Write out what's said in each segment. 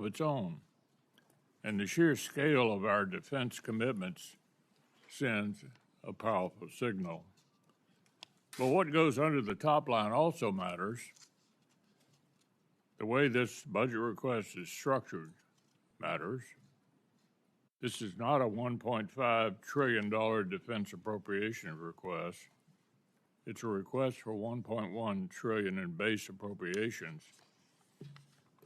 of its own. And the sheer scale of our defense commitments sends a powerful signal. But what goes under the top line also matters. The way this budget request is structured matters. This is not a $1.5 trillion defense appropriation request. It's a request for $1.1 trillion in base appropriations,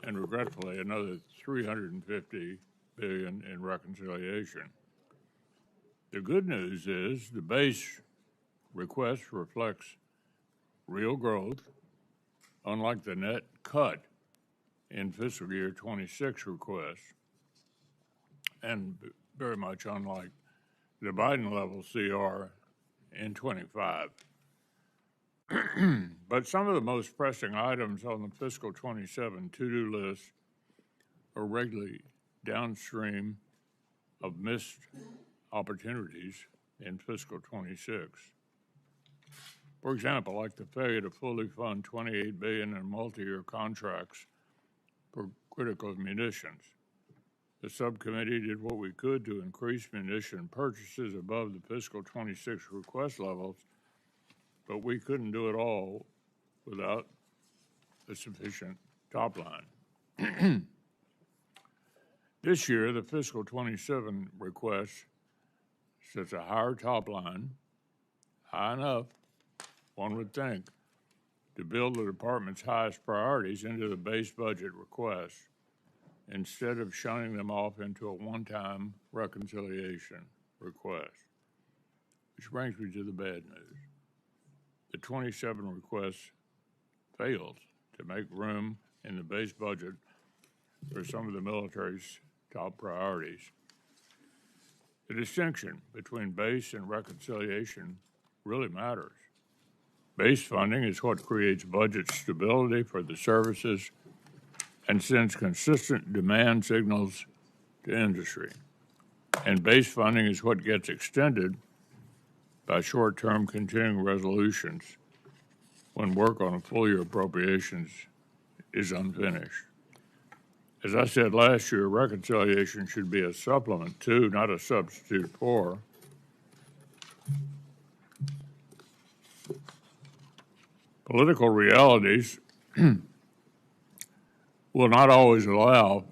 and regretfully, another $350 billion in reconciliation. The good news is the base request reflects real growth, unlike the net cut in fiscal year 26 request, and very much unlike the Biden level CR in 25. But some of the most pressing items on the fiscal 27 to-do list are regularly downstream of missed opportunities in fiscal 26. For example, like the failure to fully fund $28 billion in multi-year contracts for critical munitions. The subcommittee did what we could to increase munition purchases above the fiscal 26 request levels, but we couldn't do it all without a sufficient top line. This year, the fiscal 27 request sets a higher top line, high enough, one would think, to build the department's highest priorities into the base budget request, instead of shunning them off into a one-time reconciliation request. Which brings me to the bad news. The 27 request fails to make room in the base budget for some of the military's top priorities. The distinction between base and reconciliation really matters. Base funding is what creates budget stability for the services and sends consistent demand signals to industry. And base funding is what gets extended by short-term continuing resolutions when work on full-year appropriations is unfinished. As I said last year, reconciliation should be a supplement to, not a substitute for, political realities will not always allow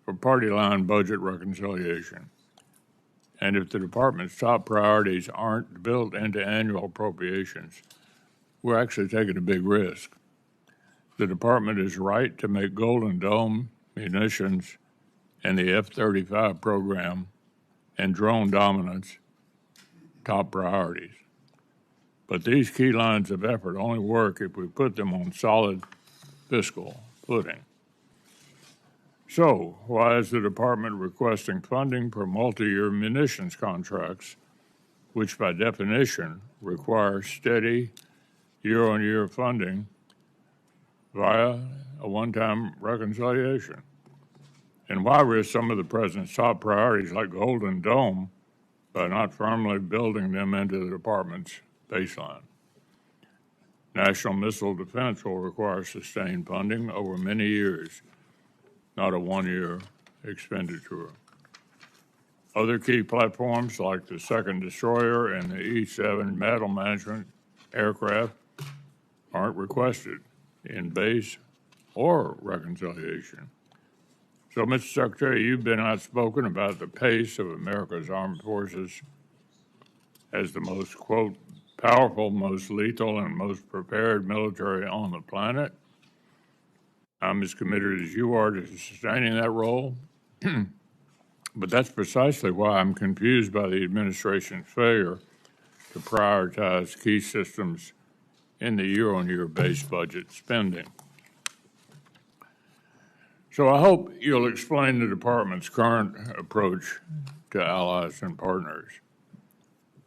for party line budget reconciliation. And if the department's top priorities aren't built into annual appropriations, we're actually taking a big risk. The department is right to make Golden Dome, munitions, and the F-35 program and drone dominance top priorities. But these key lines of effort only work if we put them on solid fiscal footing. So, why is the department requesting funding for multi-year munitions contracts, which by definition require steady year-on-year funding via a one-time reconciliation? And why risk some of the president's top priorities like Golden Dome by not firmly building them into the department's baseline? National missile defense will require sustained funding over many years, not a one-year expenditure. Other key platforms like the second destroyer and the E-7 battle management aircraft aren't requested in base or reconciliation. So, Mr. Secretary, you've been outspoken about the pace of America's armed forces as the most, quote, powerful, most lethal, and most prepared military on the planet. I'm as committed as you are to sustaining that role. But that's precisely why I'm confused by the administration's failure to prioritize key systems in the year-on-year base budget spending. So I hope you'll explain the department's current approach to allies and partners.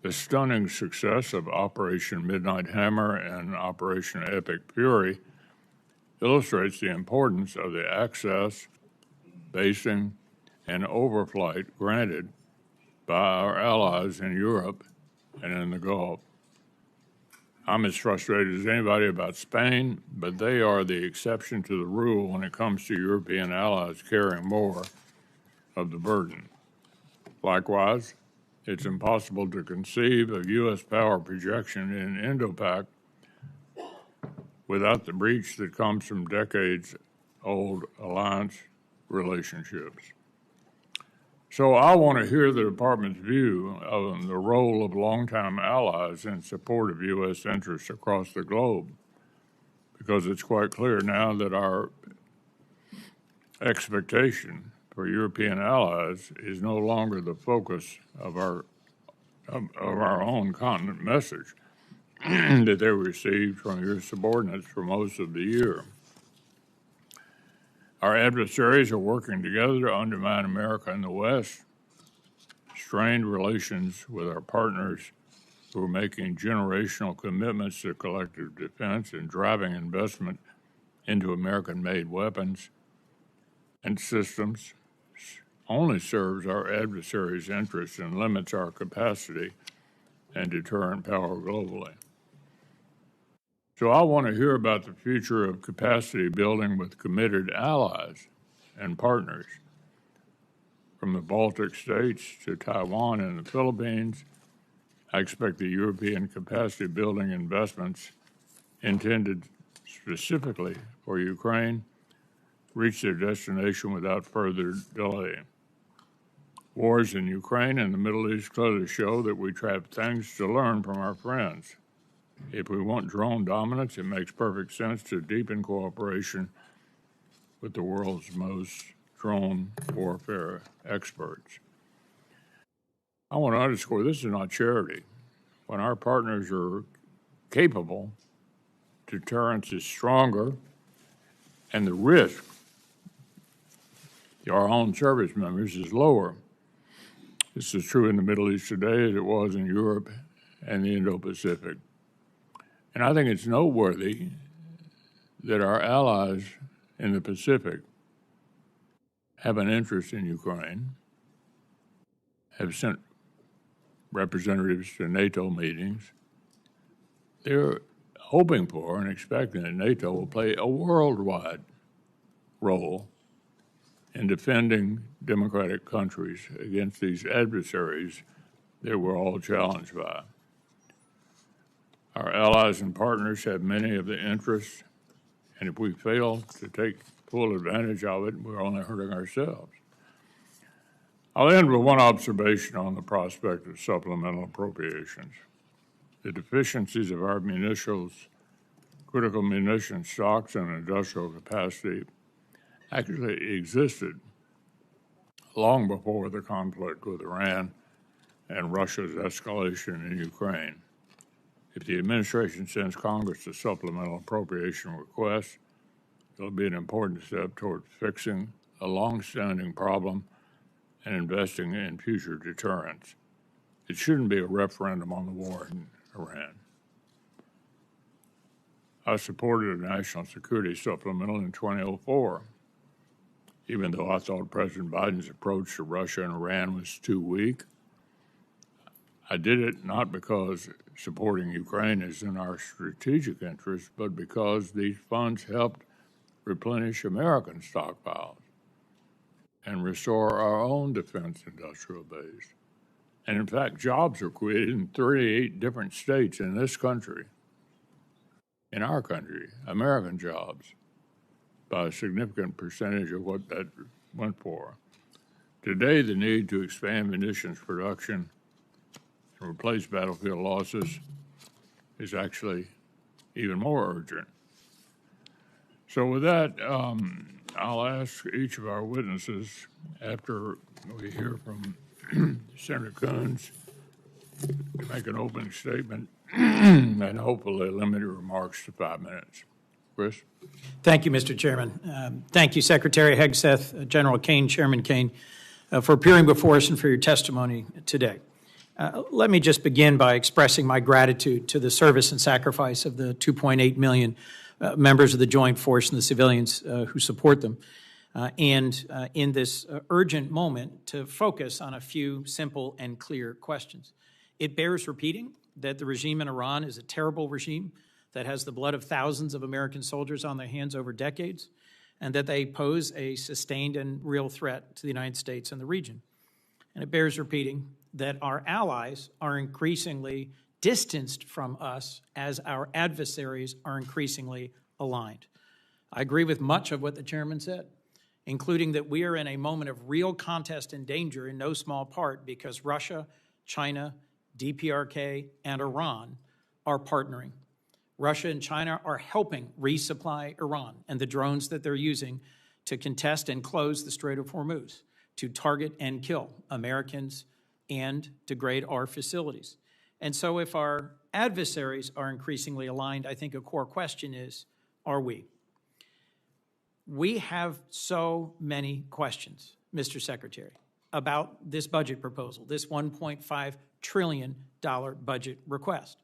The stunning success of Operation Midnight Hammer and Operation Epic Fury illustrates the importance of the access, basing, and overflight granted by our allies in Europe and in the Gulf. I'm as frustrated as anybody about Spain, but they are the exception to the rule when it comes to European allies carrying more of the burden. Likewise, it's impossible to conceive of U.S. power projection in Indo-Pac without the breach that comes from decades-old alliance relationships. So I want to hear the Department's view of the role of longtime allies in support of U.S. interests across the globe, because it's quite clear now that our expectation for European allies is no longer the focus of our own continent message that they received from your subordinates for most of the year. Our adversaries are working together to undermine America in the West, strained relations with our partners who are making generational commitments to collective defense and driving investment into American-made weapons and systems only serves our adversaries' interests and limits our capacity and deterrent power globally. So I want to hear about the future of capacity building with committed allies and partners. From the Baltic states to Taiwan and the Philippines, I expect the European capacity building investments intended specifically for Ukraine reach their destination without further delay. Wars in Ukraine and the Middle East clearly show that we have things to learn from our friends. If we want drone dominance, it makes perfect sense to deepen cooperation with the world's most drone warfare experts. I want to underscore this is not charity. When our partners are capable, deterrence is stronger, and the risk to our own service members is lower. This is true in the Middle East today as it was in Europe and the Indo-Pacific. And I think it's noteworthy that our allies in the Pacific have an interest in Ukraine, have sent representatives to NATO meetings. They're hoping for and expecting that NATO will play a worldwide role in defending democratic countries against these adversaries that we're all challenged by. Our allies and partners have many of the interests, and if we fail to take full advantage of it, we're only hurting ourselves. I'll end with one observation on the prospect of supplemental appropriations. The deficiencies of our critical munitions stocks and industrial capacity actually existed long before the conflict with Iran and Russia's escalation in Ukraine. If the administration sends Congress a supplemental appropriation request, it'll be an important step toward fixing a long-standing problem and investing in future deterrence. It shouldn't be a referendum on the war in Iran. I supported a national security supplemental in 2004, even though I thought President Biden's approach to Russia and Iran was too weak. I did it not because supporting Ukraine is in our strategic interest, but because these funds helped replenish American stockpiles and restore our own defense industrial base. And in fact, jobs are created in 38 different states in this country, in our country, American jobs, by a significant percentage of what that went for. Today, the need to expand munitions production and replace battlefield losses is actually even more urgent. So with that, I'll ask each of our witnesses, after we hear from Senator Coons, to make an opening statement and hopefully limit your remarks to 5 minutes. Chris? Thank you, Mr. Chairman. Thank you, Secretary Hegseth, General Caine, Chairman Caine, for appearing before us and for your testimony today. Let me just begin by expressing my gratitude to the service and sacrifice of the 2.8 million members of the Joint Force and the civilians who support them, and in this urgent moment to focus on a few simple and clear questions. It bears repeating, that the regime in Iran is a terrible regime that has the blood of thousands of American soldiers on their hands over decades, and that they pose a sustained and real threat to the United States and the region. And it bears repeating that our allies are increasingly distanced from us as our adversaries are increasingly aligned. I agree with much of what the chairman said, including that we are in a moment of real contest and danger in no small part because Russia, China, DPRK, and Iran are partnering. Russia and China are helping resupply Iran and the drones that they're using to contest and close the Strait of Hormuz, to target and kill Americans and degrade our facilities. And so if our adversaries are increasingly aligned, I think a core question is, are we? We have so many questions, Mr. Secretary, about this budget proposal, this $1.5 trillion budget request.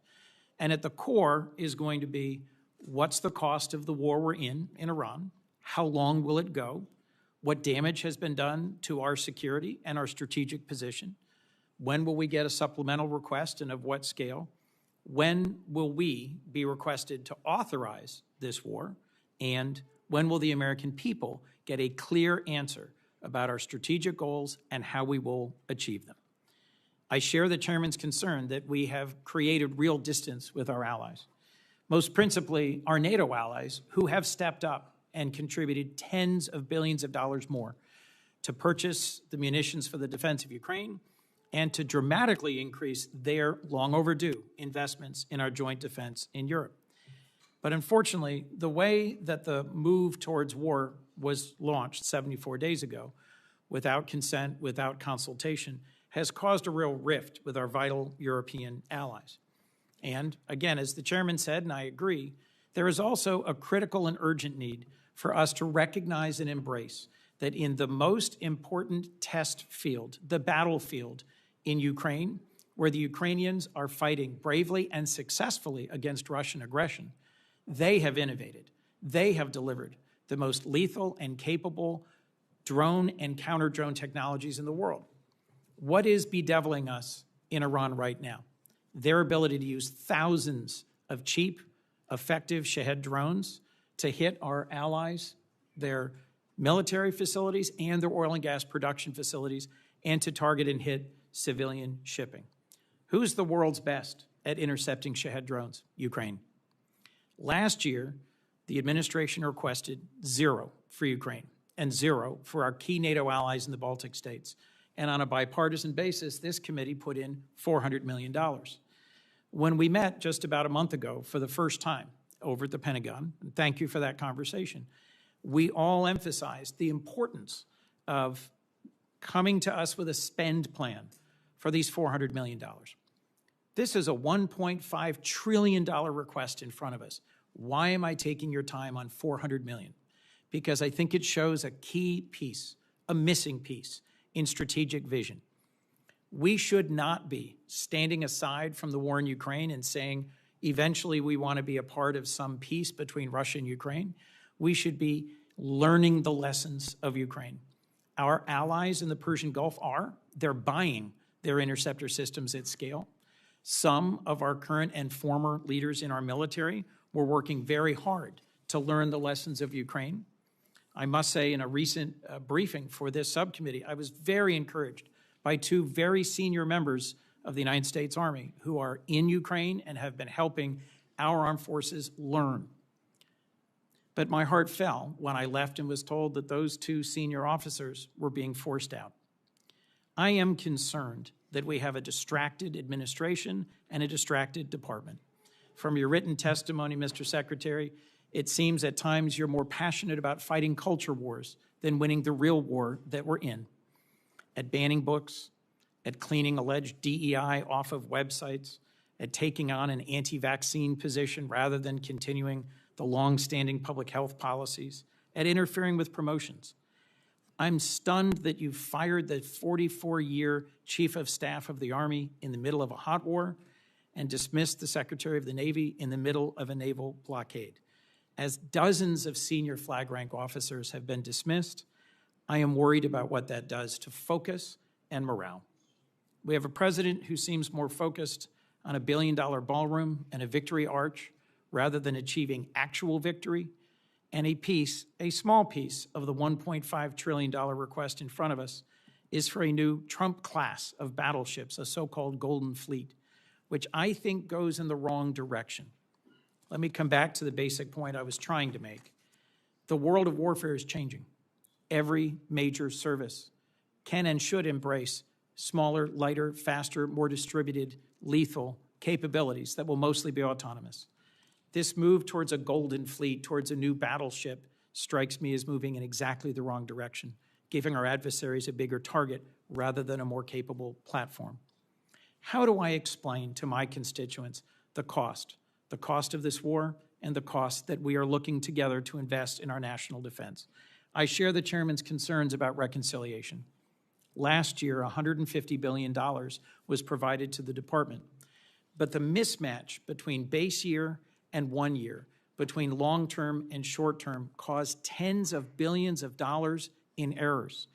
And at the core is going to be, what's the cost of the war we're in Iran? How long will it go? What damage has been done to our security and our strategic position? When will we get a supplemental request and of what scale? When will we be requested to authorize this war? And when will the American people get a clear answer about our strategic goals and how we will achieve them? I share the chairman's concern that we have created real distance with our allies, most principally our NATO allies, who have stepped up and contributed tens of billions of dollars more to purchase the munitions for the defense of Ukraine and to dramatically increase their long overdue investments in our joint defense in Europe. But unfortunately, the way that the move towards war was launched 74 days ago, without consent, without consultation, has caused a real rift with our vital European allies. And again, as the chairman said, and I agree, there is also a critical and urgent need for us to recognize and embrace that in the most important test field, the battlefield in Ukraine, where the Ukrainians are fighting bravely and successfully against Russian aggression, they have innovated. They have delivered the most lethal and capable drone and counter-drone technologies in the world. What is bedeviling us in Iran right now? Their ability to use thousands of cheap, effective Shahed drones to hit our allies, their military facilities, and their oil and gas production facilities, and to target and hit civilian shipping. Who's the world's best at intercepting Shahed drones? Ukraine. Last year, the administration requested 0 for Ukraine and 0 for our key NATO allies in the Baltic states. And on a bipartisan basis, this committee put in $400 million. When we met just about a month ago for the first time over at the Pentagon, and thank you for that conversation, we all emphasized the importance of coming to us with a spend plan for these $400 million. This is a $1.5 trillion request in front of us. Why am I taking your time on $400 million? Because I think it shows a key piece, a missing piece in strategic vision. We should not be standing aside from the war in Ukraine and saying, eventually we want to be a part of some peace between Russia and Ukraine. We should be learning the lessons of Ukraine. Our allies in the Persian Gulf they're buying their interceptor systems at scale. Some of our current and former leaders in our military were working very hard to learn the lessons of Ukraine. I must say, in a recent briefing for this subcommittee, I was very encouraged by 2 very senior members of the United States Army who are in Ukraine and have been helping our armed forces learn. But my heart fell when I left and was told that those 2 senior officers were being forced out. I am concerned that we have a distracted administration and a distracted department. From your written testimony, Mr. Secretary, it seems at times you're more passionate about fighting culture wars than winning the real war that we're in. At banning books, at cleaning alleged DEI off of websites, at taking on an anti-vaccine position rather than continuing the long-standing public health policies, at interfering with promotions. I'm stunned that you fired the 44-year Chief of Staff of the Army in the middle of a hot war and dismissed the Secretary of the Navy in the middle of a naval blockade. As dozens of senior flag rank officers have been dismissed, I am worried about what that does to focus and morale. We have a president who seems more focused on a billion-dollar ballroom and a victory arch rather than achieving actual victory, and a small piece of the $1.5 trillion request in front of us is for a new Trump class of battleships, a so-called Golden Fleet, which I think goes in the wrong direction. Let me come back to the basic point I was trying to make. The world of warfare is changing. Every major service can and should embrace smaller, lighter, faster, more distributed, lethal capabilities that will mostly be autonomous. This move towards a Golden Fleet, towards a new battleship, strikes me as moving in exactly the wrong direction, giving our adversaries a bigger target rather than a more capable platform. How do I explain to my constituents the cost of this war and the cost that we are looking together to invest in our national defense? I share the chairman's concerns about reconciliation. Last year, $150 billion was provided to the department, but the mismatch between base year and 1 year, between long-term and short-term, caused tens of billions of dollars in errors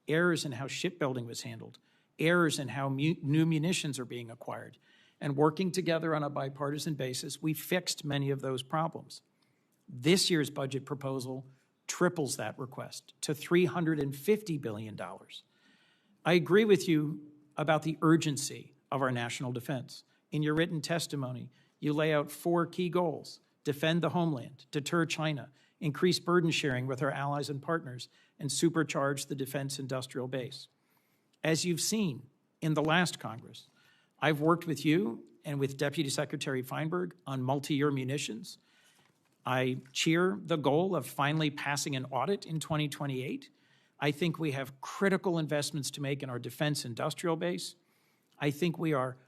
in how shipbuilding was handled, errors in how new munitions are being acquired. And working together on a bipartisan basis, we fixed many of those problems. This year's budget proposal triples that request to $350 billion. I agree with you about the urgency of our national defense. In your written testimony, you lay out 4 key goals: defend the homeland, deter China, increase burden sharing with our allies and partners, and supercharge the defense industrial base. As you've seen in the last Congress, I've worked with you and with Deputy Secretary Feinberg on multi-year munitions. I cheer the goal of finally passing an audit in 2028. I think we have critical investments to make in our defense industrial base. I think we are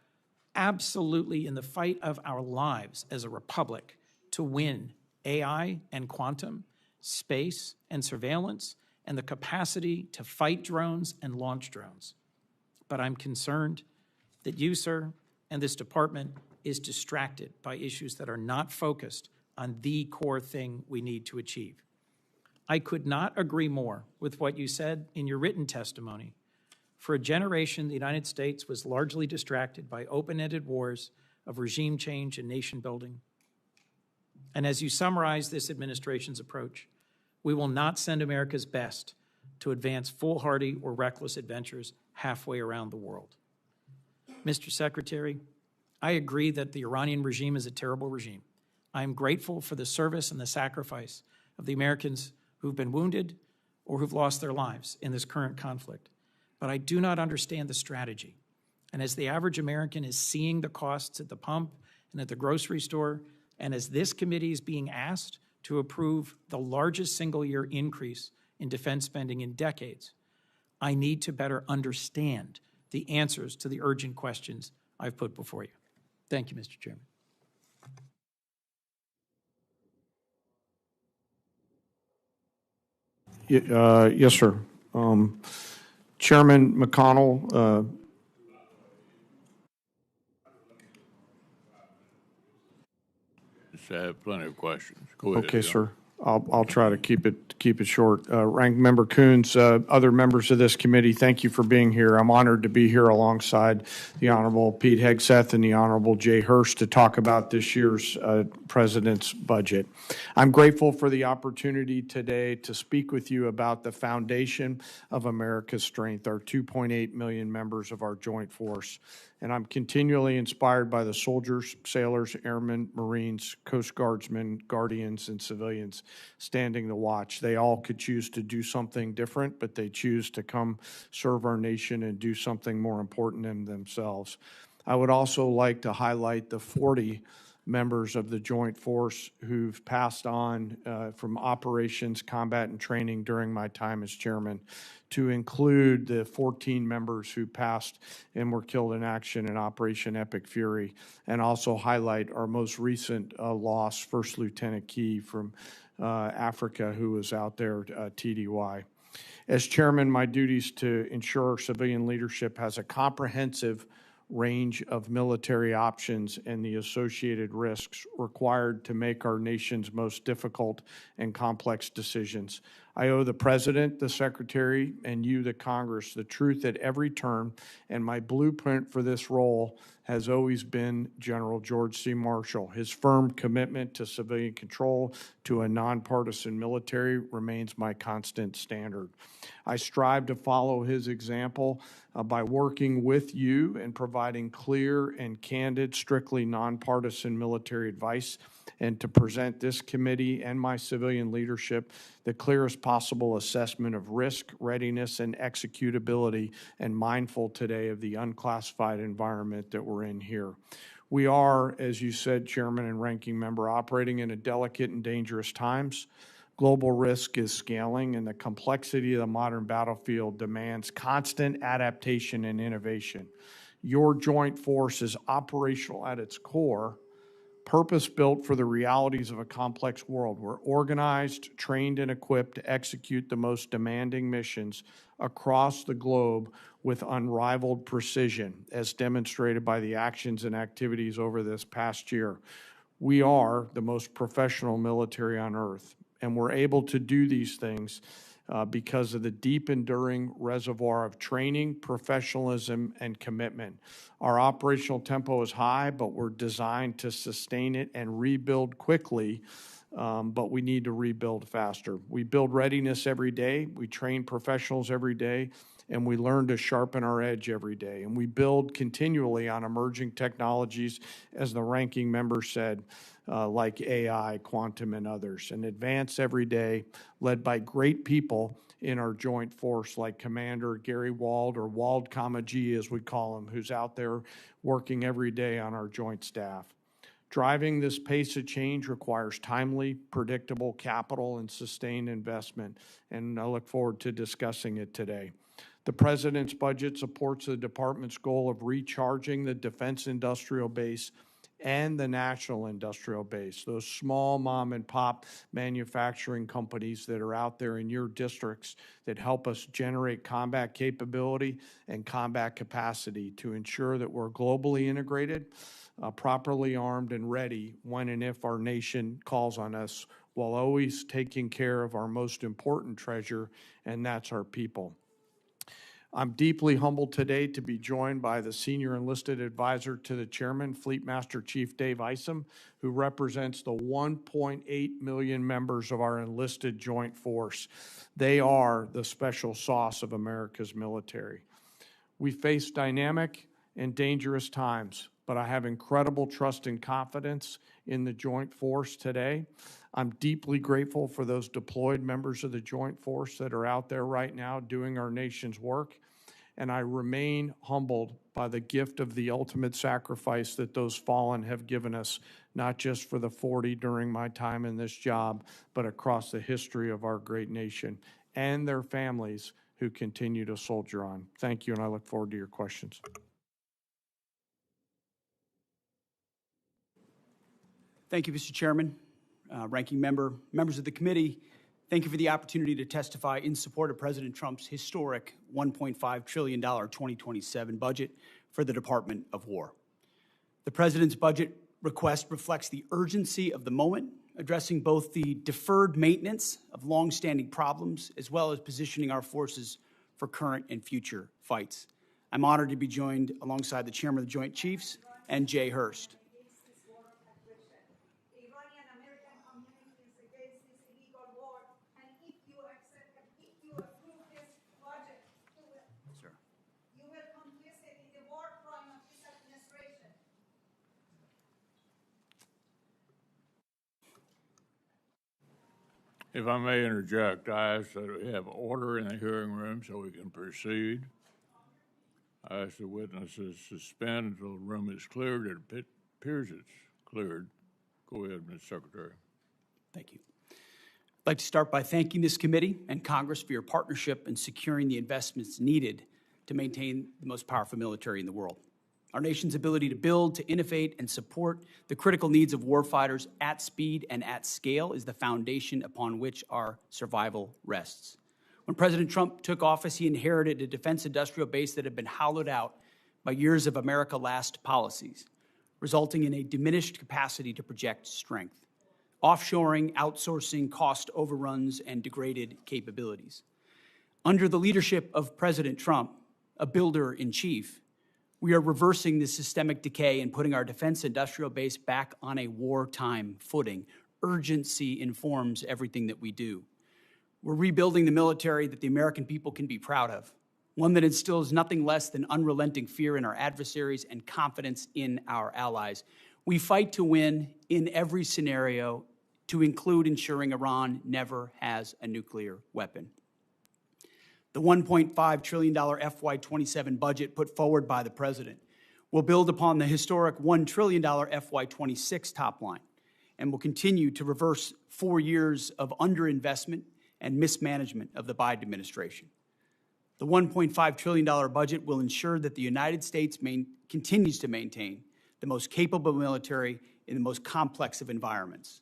absolutely in the fight of our lives as a republic to win AI and quantum, space and surveillance, and the capacity to fight drones and launch drones. But I'm concerned that you, sir, and this department is distracted by issues that are not focused on the core thing we need to achieve. I could not agree more with what you said in your written testimony. For a generation, the United States was largely distracted by open-ended wars of regime change and nation building. And as you summarize this administration's approach, we will not send America's best to advance foolhardy or reckless adventures halfway around the world. Mr. Secretary, I agree that the Iranian regime is a terrible regime. I am grateful for the service and the sacrifice of the Americans who've been wounded or who've lost their lives in this current conflict. But I do not understand the strategy. And as the average American is seeing the costs at the pump and at the grocery store, and as this committee is being asked to approve the largest single-year increase in defense spending in decades, I need to better understand the answers to the urgent questions I've put before you. Thank you, Mr. Chairman. Yes, sir. Chairman McConnell, Just have plenty of questions. Go ahead. okay, sir. I'll try to keep it short. Ranking Member Coons, other members of this committee, thank you for being here. I'm honored to be here alongside the Honorable Pete Hegseth and the Honorable Jay Hurst to talk about this year's President's budget. I'm grateful for the opportunity today to speak with you about the foundation of America's strength, our 2.8 million members of our joint force. And I'm continually inspired by the soldiers, sailors, airmen, Marines, Coast Guardsmen, Guardians, and civilians standing the watch. They all could choose to do something different, but they choose to come serve our nation and do something more important than themselves. I would also like to highlight the 40 members of the Joint Force who've passed on from operations, combat, and training during my time as chairman, to include the 14 members who passed and were killed in action in Operation Epic Fury, and also highlight our most recent loss, First Lieutenant Key from Africa, who was out there, TDY. As chairman, my duties to ensure civilian leadership has a comprehensive range of military options and the associated risks required to make our nation's most difficult and complex decisions. I owe the President, the Secretary, and you, the Congress, the truth at every turn, and my blueprint for this role has always been General George C. Marshall. His firm commitment to civilian control, to a nonpartisan military, remains my constant standard. I strive to follow his example by working with you and providing clear and candid, strictly nonpartisan military advice, and to present this committee and my civilian leadership the clearest possible assessment of risk, readiness, and executability, and mindful today of the unclassified environment that we're in here. We are, as you said, Chairman and Ranking Member, operating in a delicate and dangerous times. Global risk is scaling, and the complexity of the modern battlefield demands constant adaptation and innovation. Your joint force is operational at its core, purpose-built for the realities of a complex world. We're organized, trained, and equipped to execute the most demanding missions across the globe with unrivaled precision, as demonstrated by the actions and activities over this past year. We are the most professional military on earth, and we're able to do these things because of the deep, enduring reservoir of training, professionalism, and commitment. Our operational tempo is high, but we're designed to sustain it and rebuild quickly, but we need to rebuild faster. We build readiness every day, we train professionals every day, and we learn to sharpen our edge every day. And we build continually on emerging technologies, as the ranking member said, like AI, quantum, and others, and advance every day, led by great people in our joint force, like Commander Gary Wald, or Wald, G, as we call him, who's out there working every day on our joint staff. Driving this pace of change requires timely, predictable capital and sustained investment, and I look forward to discussing it today. The President's budget supports the Department's goal of recharging the defense industrial base and the national industrial base, those small mom and pop manufacturing companies that are out there in your districts that help us generate combat capability and combat capacity to ensure that we're globally integrated, properly armed and ready when and if our nation calls on us, while always taking care of our most important treasure, and that's our people. I'm deeply humbled today to be joined by the Senior Enlisted Advisor to the Chairman, Fleet Master Chief Dave Isom, who represents the 1.8 million members of our enlisted joint force. They are the special sauce of America's military. We face dynamic and dangerous times, but I have incredible trust and confidence in the joint force today. I'm deeply grateful for those deployed members of the joint force that are out there right now doing our nation's work, and I remain humbled by the gift of the ultimate sacrifice that those fallen have given us, not just for the 40 during my time in this job, but across the history of our great nation, and their families who continue to soldier on. Thank you, and I look forward to your questions. Thank you, Mr. Chairman, Ranking Member, members of the committee. Thank you for the opportunity to testify in support of President Trump's historic $1.5 trillion 2027 budget for the Department of War. The President's budget request reflects the urgency of the moment, addressing both the deferred maintenance of longstanding problems as well as positioning our forces for current and future fights. I'm honored to be joined alongside the Chairman of the Joint Chiefs and Jay Hurst. If I may interject, I ask that we have order in the hearing room so we can proceed. I ask the witnesses suspend until the room is cleared. It appears it's cleared. Go ahead, Ms. Secretary. Thank you. I'd like to start by thanking this committee and Congress for your partnership in securing the investments needed to maintain the most powerful military in the world. Our nation's ability to build, to innovate, and support the critical needs of warfighters at speed and at scale is the foundation upon which our survival rests. When President Trump took office, he inherited a defense industrial base that had been hollowed out by years of America Last policies, resulting in a diminished capacity to project strength. offshoring, outsourcing, cost overruns, and degraded capabilities. Under the leadership of President Trump, a builder-in-chief, we are reversing this systemic decay and putting our defense industrial base back on a wartime footing. Urgency informs everything that we do. We're rebuilding the military that the American people can be proud of, one that instills nothing less than unrelenting fear in our adversaries and confidence in our allies. We fight to win in every scenario, to include ensuring Iran never has a nuclear weapon. The $1.5 trillion FY27 budget put forward by the President will build upon the historic $1 trillion FY26 top line and will continue to reverse 4 years of underinvestment and mismanagement of the Biden administration. The $1.5 trillion budget will ensure that the United States continues to maintain the most capable military in the most complex of environments.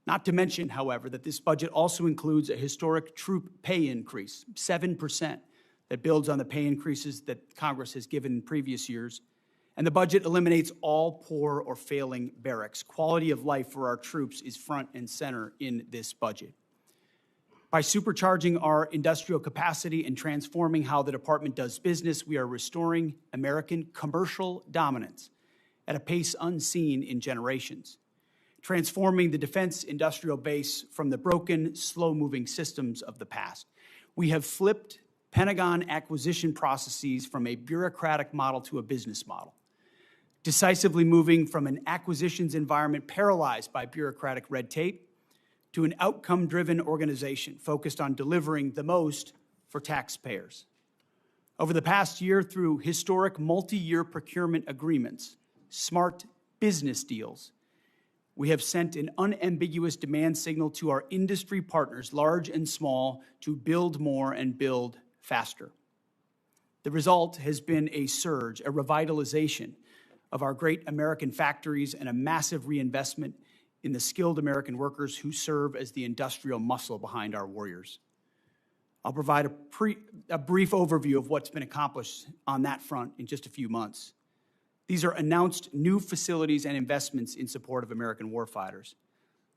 Not to mention, however, that this budget also includes a historic troop pay increase, 7%, that builds on the pay increases that Congress has given in previous years. And the budget eliminates all poor or failing barracks. Quality of life for our troops is front and center in this budget. By supercharging our industrial capacity and transforming how the department does business, we are restoring American commercial dominance at a pace unseen in generations, transforming the defense industrial base from the broken, slow-moving systems of the past. We have flipped Pentagon acquisition processes from a bureaucratic model to a business model, decisively moving from an acquisitions environment paralyzed by bureaucratic red tape to an outcome-driven organization focused on delivering the most for taxpayers. Over the past year, through historic multi-year procurement agreements, smart business deals, we have sent an unambiguous demand signal to our industry partners, large and small, to build more and build faster. The result has been a surge, a revitalization of our great American factories and a massive reinvestment in the skilled American workers who serve as the industrial muscle behind our warriors. I'll provide a brief overview of what's been accomplished on that front in just a few months. These are announced new facilities and investments in support of American warfighters.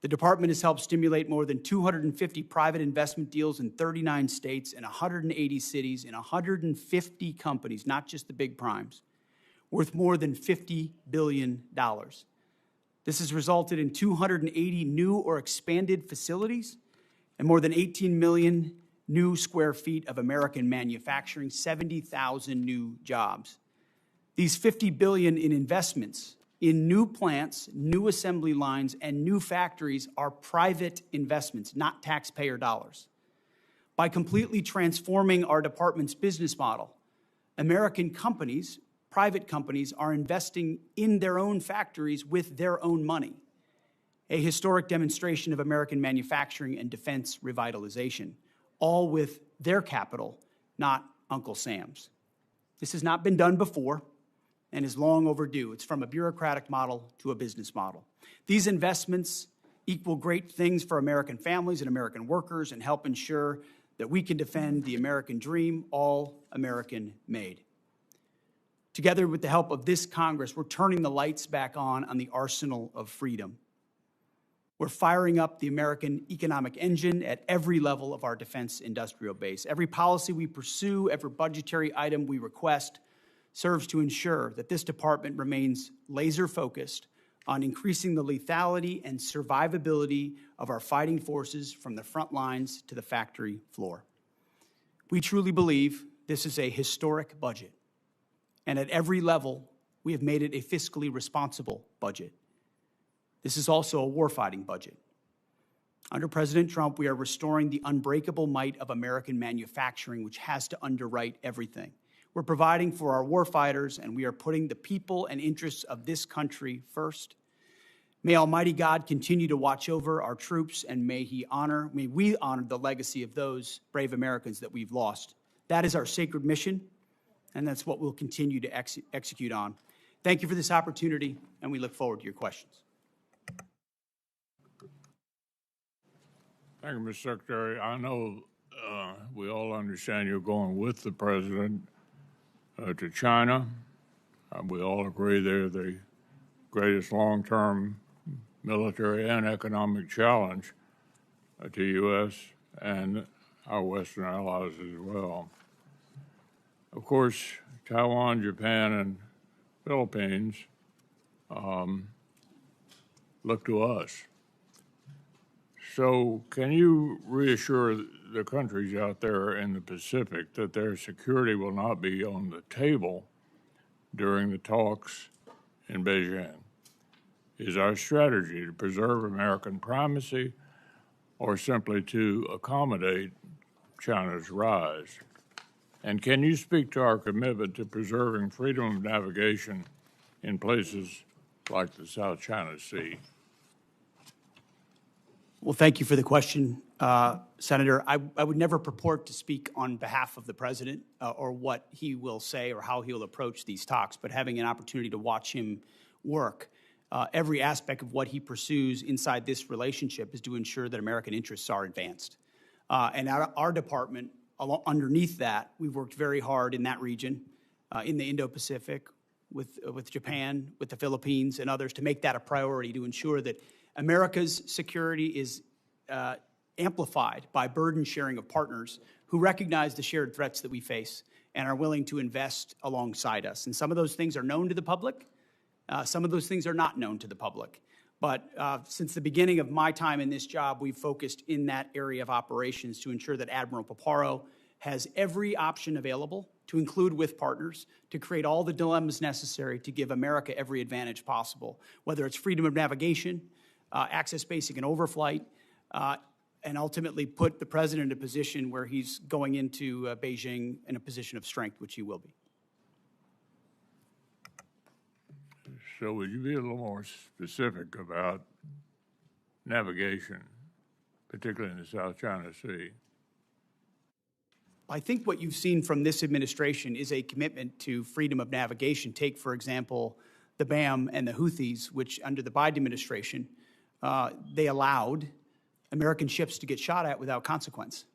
The department has helped stimulate more than 250 private investment deals in 39 states and 180 cities in 150 companies, not just the big primes, worth more than $50 billion. This has resulted in 280 new or expanded facilities and more than 18 million new square feet of American manufacturing, 70,000 new jobs. These $50 billion in investments in new plants, new assembly lines, and new factories are private investments, not taxpayer dollars. By completely transforming our department's business model, American companies, private companies, are investing in their own factories with their own money, a historic demonstration of American manufacturing and defense revitalization, all with their capital, not Uncle Sam's. This has not been done before and is long overdue. It's from a bureaucratic model to a business model. These investments equal great things for American families and American workers and help ensure that we can defend the American dream, all American made. Together with the help of this Congress, we're turning the lights back on the arsenal of freedom. We're firing up the American economic engine at every level of our defense industrial base. Every policy we pursue, every budgetary item we request serves to ensure that this department remains laser-focused on increasing the lethality and survivability of our fighting forces from the front lines to the factory floor. We truly believe this is a historic budget. And at every level, we have made it a fiscally responsible budget. This is also a warfighting budget. Under President Trump, we are restoring the unbreakable might of American manufacturing, which has to underwrite everything. We're providing for our warfighters, and we are putting the people and interests of this country first. May Almighty God continue to watch over our troops, and may we honor the legacy of those brave Americans that we've lost. That is our sacred mission, and that's what we'll continue to execute on. Thank you for this opportunity, and we look forward to your questions. Thank you, Mr. Secretary. I know we all understand you're going with the president to China. We all agree they're the greatest long-term military and economic challenge to U.S. and our Western allies as well. Of course, Taiwan, Japan, and Philippines look to us. So can you reassure the countries out there in the Pacific that their security will not be on the table during the talks in Beijing? Is our strategy to preserve American primacy or simply to accommodate China's rise? And can you speak to our commitment to preserving freedom of navigation in places like the South China Sea? Well, thank you for the question, Senator. I would never purport to speak on behalf of the president or what he will say or how he will approach these talks, but having an opportunity to watch him work, every aspect of what he pursues inside this relationship is to ensure that American interests are advanced. And our department, underneath that, we've worked very hard in that region, in the Indo-Pacific, with Japan, with the Philippines, and others, to make that a priority to ensure that America's security is amplified by burden sharing of partners who recognize the shared threats that we face and are willing to invest alongside us. And some of those things are known to the public. Some of those things are not known to the public. But since the beginning of my time in this job, we've focused in that area of operations to ensure that Admiral Paparo has every option available to include with partners to create all the dilemmas necessary to give America every advantage possible, whether it's freedom of navigation, access basic and overflight, and ultimately put the president in a position where he's going into Beijing in a position of strength, which he will be. So would you be a little more specific about navigation, particularly in the South China Sea? I think what you've seen from this administration is a commitment to freedom of navigation. Take, for example, the BAM and the Houthis, which under the Biden administration, they allowed American ships to get shot at without consequence.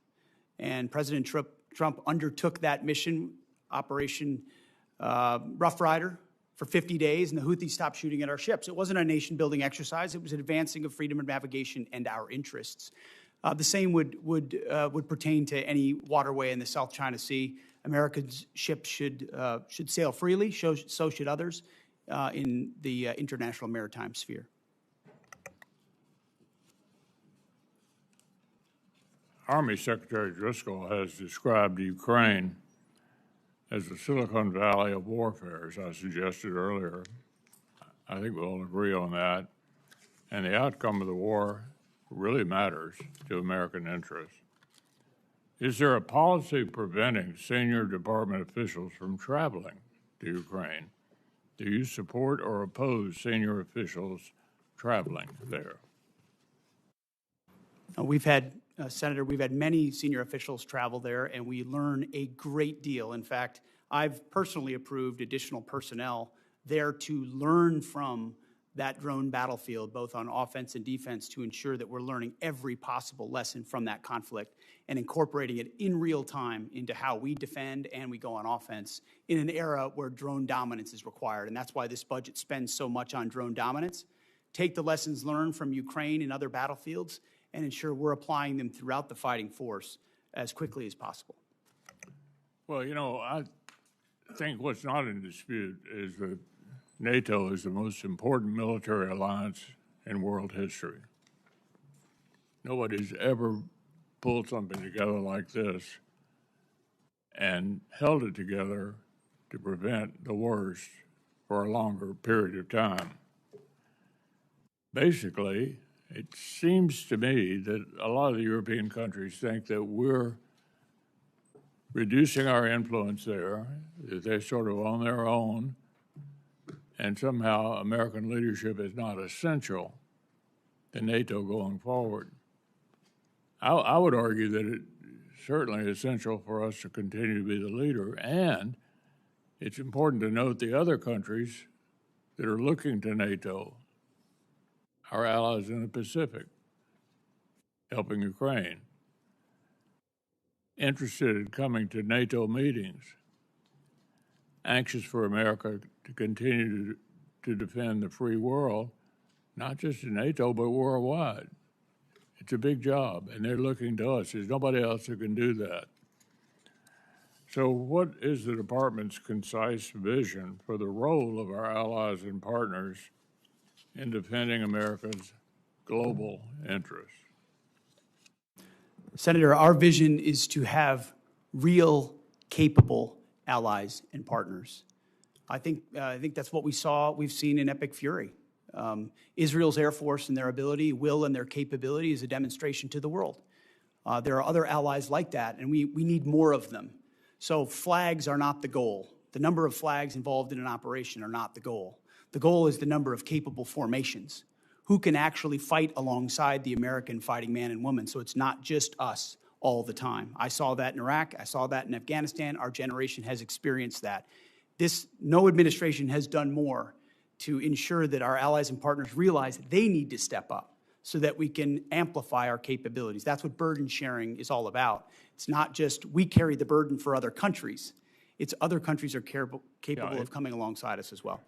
And President Trump undertook that mission, Operation Rough Rider, for 50 days, and the Houthis stopped shooting at our ships. It wasn't a nation-building exercise. It was an advancing of freedom of navigation and our interests. The same would pertain to any waterway in the South China Sea. America's ships should sail freely, so should others in the international maritime sphere. Army Secretary Driscoll has described Ukraine as the Silicon Valley of warfare, as I suggested earlier. I think we'll agree on that. And the outcome of the war really matters to American interests. Is there a policy preventing senior department officials from traveling to Ukraine? Do you support or oppose senior officials traveling there? Senator, we've had many senior officials travel there, and we learn a great deal. In fact, I've personally approved additional personnel there to learn from that drone battlefield, both on offense and defense, to ensure that we're learning every possible lesson from that conflict and incorporating it in real time into how we defend and we go on offense in an era where drone dominance is required. And that's why this budget spends so much on drone dominance. Take the lessons learned from Ukraine and other battlefields and ensure we're applying them throughout the fighting force as quickly as possible. Well, you know, I think what's not in dispute is that NATO is the most important military alliance in world history. Nobody's ever pulled something together like this and held it together to prevent the worst for a longer period of time. Basically, it seems to me that a lot of the European countries think that we're reducing our influence there, that they're sort of on their own, and somehow American leadership is not essential to NATO going forward. I would argue that it's certainly essential for us to continue to be the leader, and it's important to note the other countries that are looking to NATO, our allies in the Pacific, helping Ukraine, interested in coming to NATO meetings, anxious for America to continue to defend the free world not just in NATO, but worldwide. It's a big job, and they're looking to us. There's nobody else who can do that. So what is the department's concise vision for the role of our allies and partners in defending America's global interests? Senator, our vision is to have real, capable allies and partners. I think that's what we've seen in Epic Fury. Israel's Air Force and their ability, will, and their capability is a demonstration to the world. There are other allies like that, and we need more of them. So flags are not the goal. The number of flags involved in an operation are not the goal. The goal is the number of capable formations. Who can actually fight alongside the American fighting man and woman, so it's not just us all the time. I saw that in Iraq. I saw that in Afghanistan. Our generation has experienced that. No administration has done more to ensure that our allies and partners realize they need to step up so that we can amplify our capabilities. That's what burden sharing is all about. It's not just we carry the burden for other countries. It's other countries are capable of coming alongside us as well.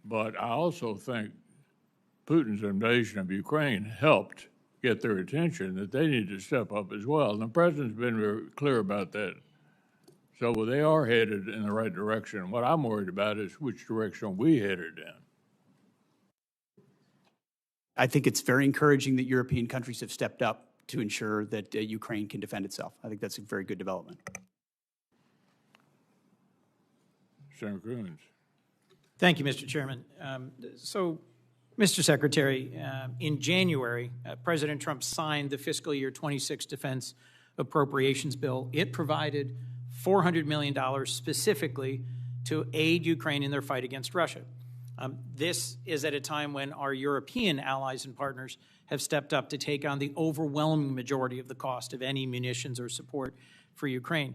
But I also think Putin's invasion of Ukraine helped get their attention that they need to step up as well. And the president's been very clear about that. So they are headed in the right direction. What I'm worried about is which direction we headed in. I think it's very encouraging that European countries have stepped up to ensure that Ukraine can defend itself. I think that's a very good development. Senator Coons. Thank you, Mr. Chairman. Mr. Secretary, in January, President Trump signed the fiscal year 26 defense appropriations bill. It provided $400 million specifically to aid Ukraine in their fight against Russia. This is at a time when our European allies and partners have stepped up to take on the overwhelming majority of the cost of any munitions or support for Ukraine.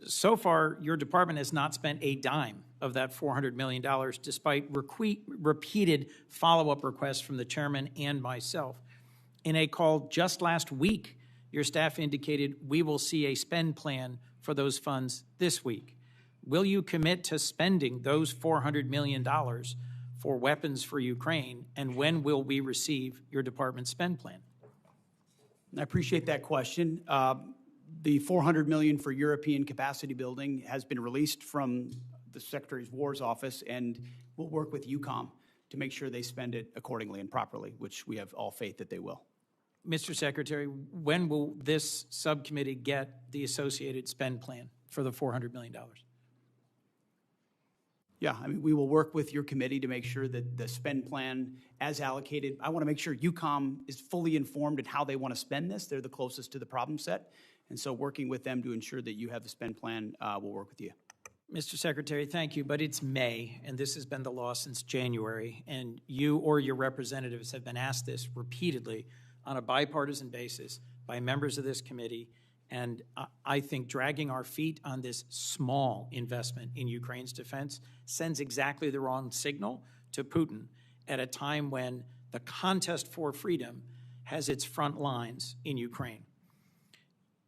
So far, your department has not spent a dime of that $400 million, despite repeated follow-up requests from the chairman and myself. In a call just last week, your staff indicated we will see a spend plan for those funds this week. Will you commit to spending those $400 million for weapons for Ukraine, and when will we receive your department's spend plan? I appreciate that question. The $400 million for European capacity building has been released from the Secretary of War's office, and we'll work with EUCOM to make sure they spend it accordingly and properly, which we have all faith that they will. Mr. Secretary, when will this subcommittee get the associated spend plan for the $400 million? Yeah, I mean, we will work with your committee to make sure that the spend plan as allocated, I want to make sure EUCOM is fully informed in how they want to spend this. They're the closest to the problem set. And so working with them to ensure that you have the spend plan, we'll work with you. Mr. Secretary, thank you, but it's May, and this has been the law since January, and you or your representatives have been asked this repeatedly on a bipartisan basis by members of this committee, and I think dragging our feet on this small investment in Ukraine's defense sends exactly the wrong signal to Putin at a time when the contest for freedom has its front lines in Ukraine.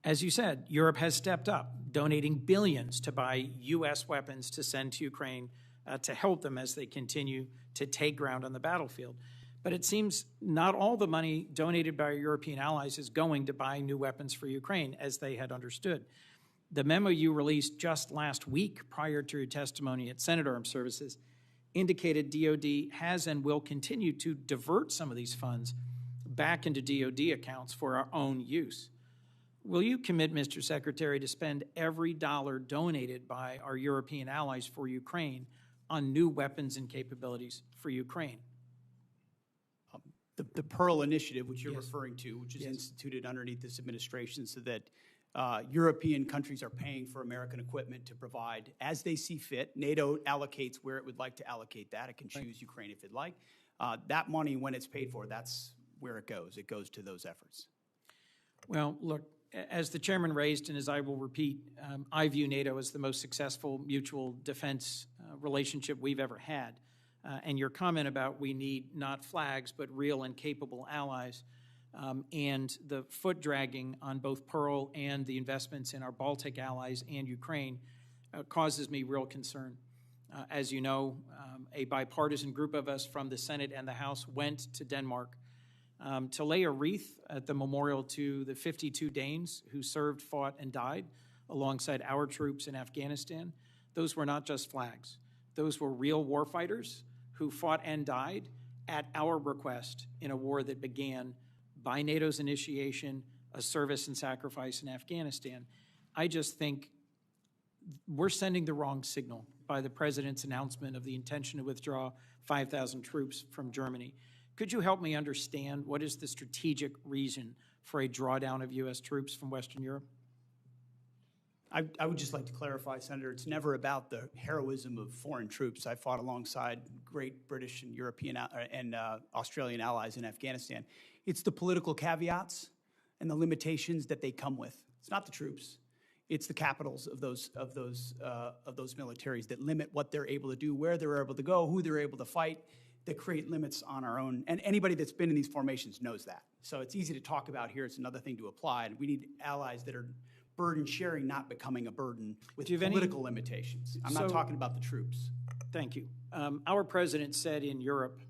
As you said, Europe has stepped up, donating billions to buy U.S. weapons to send to Ukraine to help them as they continue to take ground on the battlefield. But it seems not all the money donated by our European allies is going to buy new weapons for Ukraine, as they had understood. The memo you released just last week, prior to your testimony at Senate Armed Services, indicated DoD has and will continue to divert some of these funds back into DoD accounts for our own use. Will you commit, Mr. Secretary, to spend every dollar donated by our European allies for Ukraine on new weapons and capabilities for Ukraine? The Pearl Initiative, which you're referring to, which is instituted underneath this administration so that European countries are paying for American equipment to provide as they see fit. NATO allocates where it would like to allocate that. It can choose Ukraine if it'd like. That money, when it's paid for, that's where it goes. It goes to those efforts. Well, look, as the chairman raised, and as I will repeat, I view NATO as the most successful mutual defense relationship we've ever had. And your comment about we need not flags, but real and capable allies, and the foot dragging on both Pearl and the investments in our Baltic allies and Ukraine causes me real concern. As you know, a bipartisan group of us from the Senate and the House went to Denmark to lay a wreath at the memorial to the 52 Danes who served, fought, and died alongside our troops in Afghanistan. Those were not just flags. Those were real warfighters who fought and died at our request in a war that began by NATO's initiation, a service and sacrifice in Afghanistan. I just think we're sending the wrong signal by the president's announcement of the intention to withdraw 5,000 troops from Germany. Could you help me understand what is the strategic reason for a drawdown of U.S. troops from Western Europe? I would just like to clarify, Senator, it's never about the heroism of foreign troops. I fought alongside great British and European and Australian allies in Afghanistan. It's the political caveats and the limitations that they come with. It's not the troops. It's the capitals of those militaries that limit what they're able to do, where they're able to go, who they're able to fight, that create limits on our own. And anybody that's been in these formations knows that. So it's easy to talk about here. It's another thing to apply. And we need allies that are burden sharing, not becoming a burden with political limitations. I'm not talking about the troops. Thank you. Our president said in Europe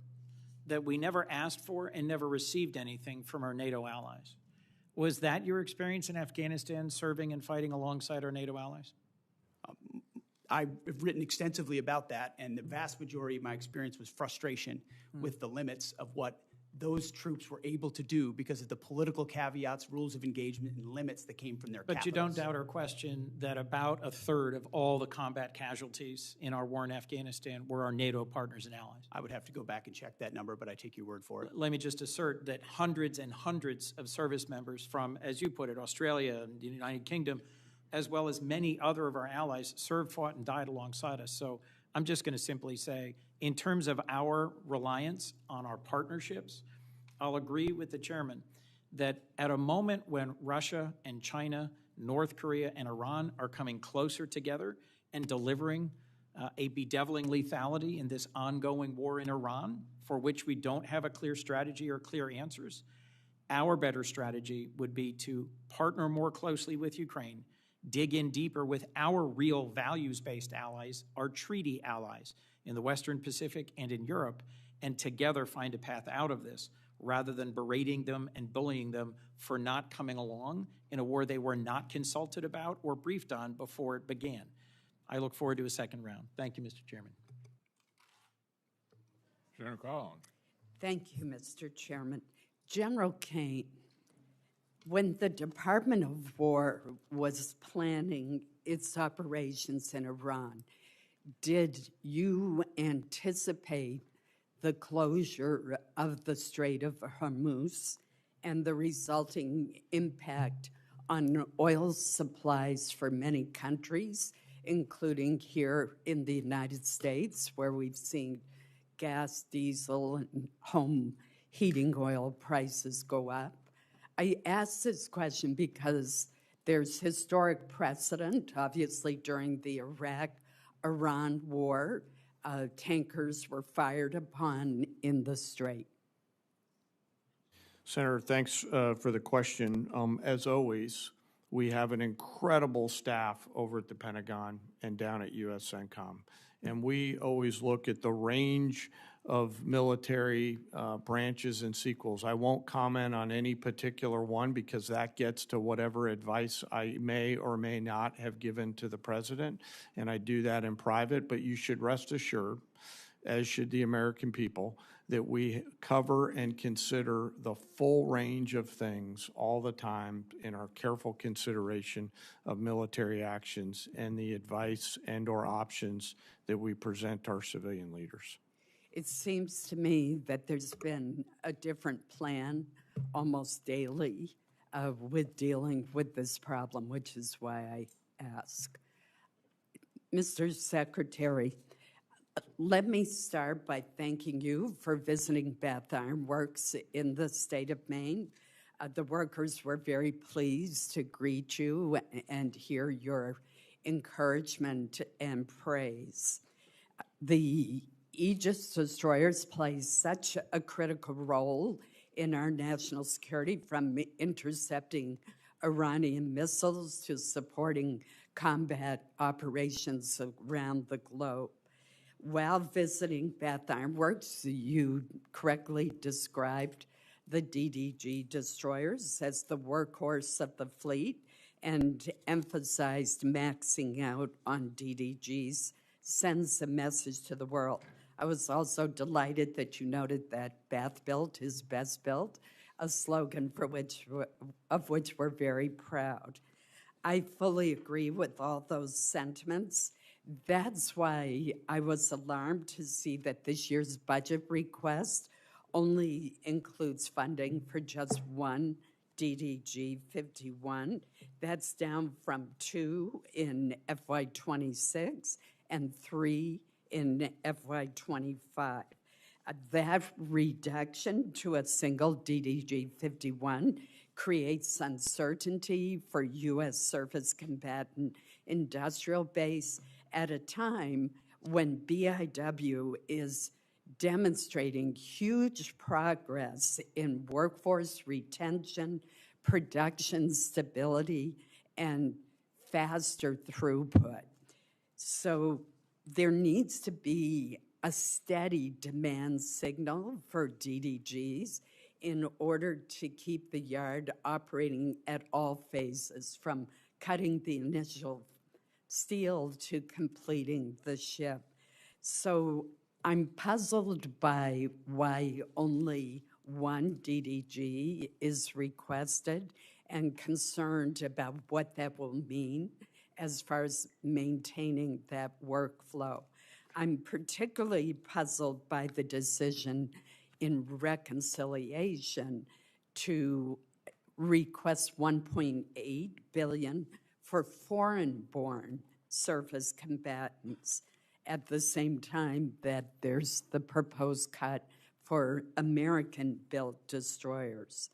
that we never asked for and never received anything from our NATO allies. Was that your experience in Afghanistan, serving and fighting alongside our NATO allies? I've written extensively about that, and the vast majority of my experience was frustration with the limits of what those troops were able to do because of the political caveats, rules of engagement, and limits that came from their capitals. But you don't doubt our question that about a third of all the combat casualties in our war in Afghanistan were our NATO partners and allies. I would have to go back and check that number, but I take your word for it. Let me just assert that hundreds and hundreds of service members from, as you put it, Australia and the United Kingdom, as well as many other of our allies, served, fought, and died alongside us. So I'm just going to simply say, in terms of our reliance on our partnerships, I'll agree with the chairman that at a moment when Russia and China, North Korea and Iran are coming closer together and delivering a bedeviling lethality in this ongoing war in Iran, for which we don't have a clear strategy or clear answers, our better strategy would be to partner more closely with Ukraine, dig in deeper with our real values-based allies, our treaty allies in the Western Pacific and in Europe, and together find a path out of this, rather than berating them and bullying them for not coming along in a war they were not consulted about or briefed on before it began. I look forward to a second round. Thank you, Mr. Chairman. Senator Collins. Thank you, Mr. Chairman. General Caine, when the Department of War was planning its operations in Iran, did you anticipate the closure of the Strait of Hormuz and the resulting impact on oil supplies for many countries, including here in the United States, where we've seen gas, diesel, and home heating oil prices go up? I ask this question because there's historic precedent, obviously, during the Iraq-Iran war. Tankers were fired upon in the Strait. Senator, thanks for the question. As always, we have an incredible staff over at the Pentagon and down at USCENTCOM. And we always look at the range of military branches and sequels. I won't comment on any particular one because that gets to whatever advice I may or may not have given to the president, and I do that in private. But you should rest assured, as should the American people, that we cover and consider the full range of things all the time in our careful consideration of military actions and the advice and or options that we present our civilian leaders. It seems to me that there's been a different plan almost daily with dealing with this problem, which is why I ask. Mr. Secretary, let me start by thanking you for visiting Bath Iron Works in the state of Maine. The workers were very pleased to greet you and hear your encouragement and praise. The Aegis destroyers play such a critical role in our national security, from intercepting Iranian missiles to supporting combat operations around the globe. While visiting Bath Iron Works, you correctly described the DDG destroyers as the workhorse of the fleet and emphasized maxing out on DDGs sends a message to the world. I was also delighted that you noted that Bath built is best built, a slogan of which we're very proud. I fully agree with all those sentiments. That's why I was alarmed to see that this year's budget request only includes funding for just one DDG 51. That's down from 2 in FY26 and 3 in FY25. That reduction to a single DDG 51 creates uncertainty for U.S. surface combatant industrial base at a time when BIW is demonstrating huge progress in workforce retention, production stability, and faster throughput. So there needs to be a steady demand signal for DDGs in order to keep the yard operating at all phases, from cutting the initial steel to completing the ship. So I'm puzzled by why only one DDG is requested and concerned about what that will mean as far as maintaining that workflow. I'm particularly puzzled by the decision in reconciliation to request $1.8 billion for foreign-born surface combatants at the same time that there's the proposed cut for American-built destroyers.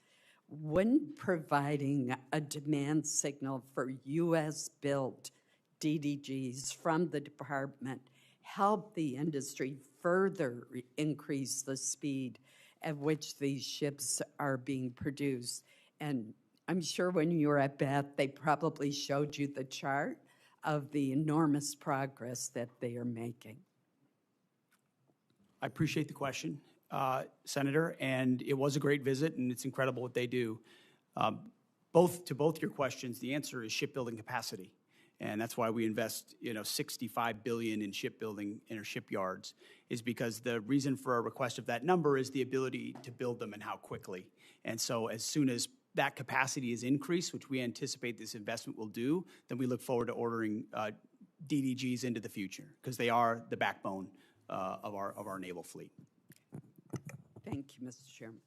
Wouldn't providing a demand signal for U.S.-built DDGs from the department help the industry further increase the speed at which these ships are being produced? And I'm sure when you were at Bath, they probably showed you the chart of the enormous progress that they are making. I appreciate the question, Senator, and it was a great visit, and it's incredible what they do. To both your questions, the answer is shipbuilding capacity, and that's why we invest, $65 billion in shipbuilding in our shipyards, is because the reason for a request of that number is the ability to build them and how quickly. And so, as soon as that capacity is increased, which we anticipate this investment will do, then we look forward to ordering DDGs into the future, because they are the backbone of our naval fleet. Thank you, Mr. Chairman.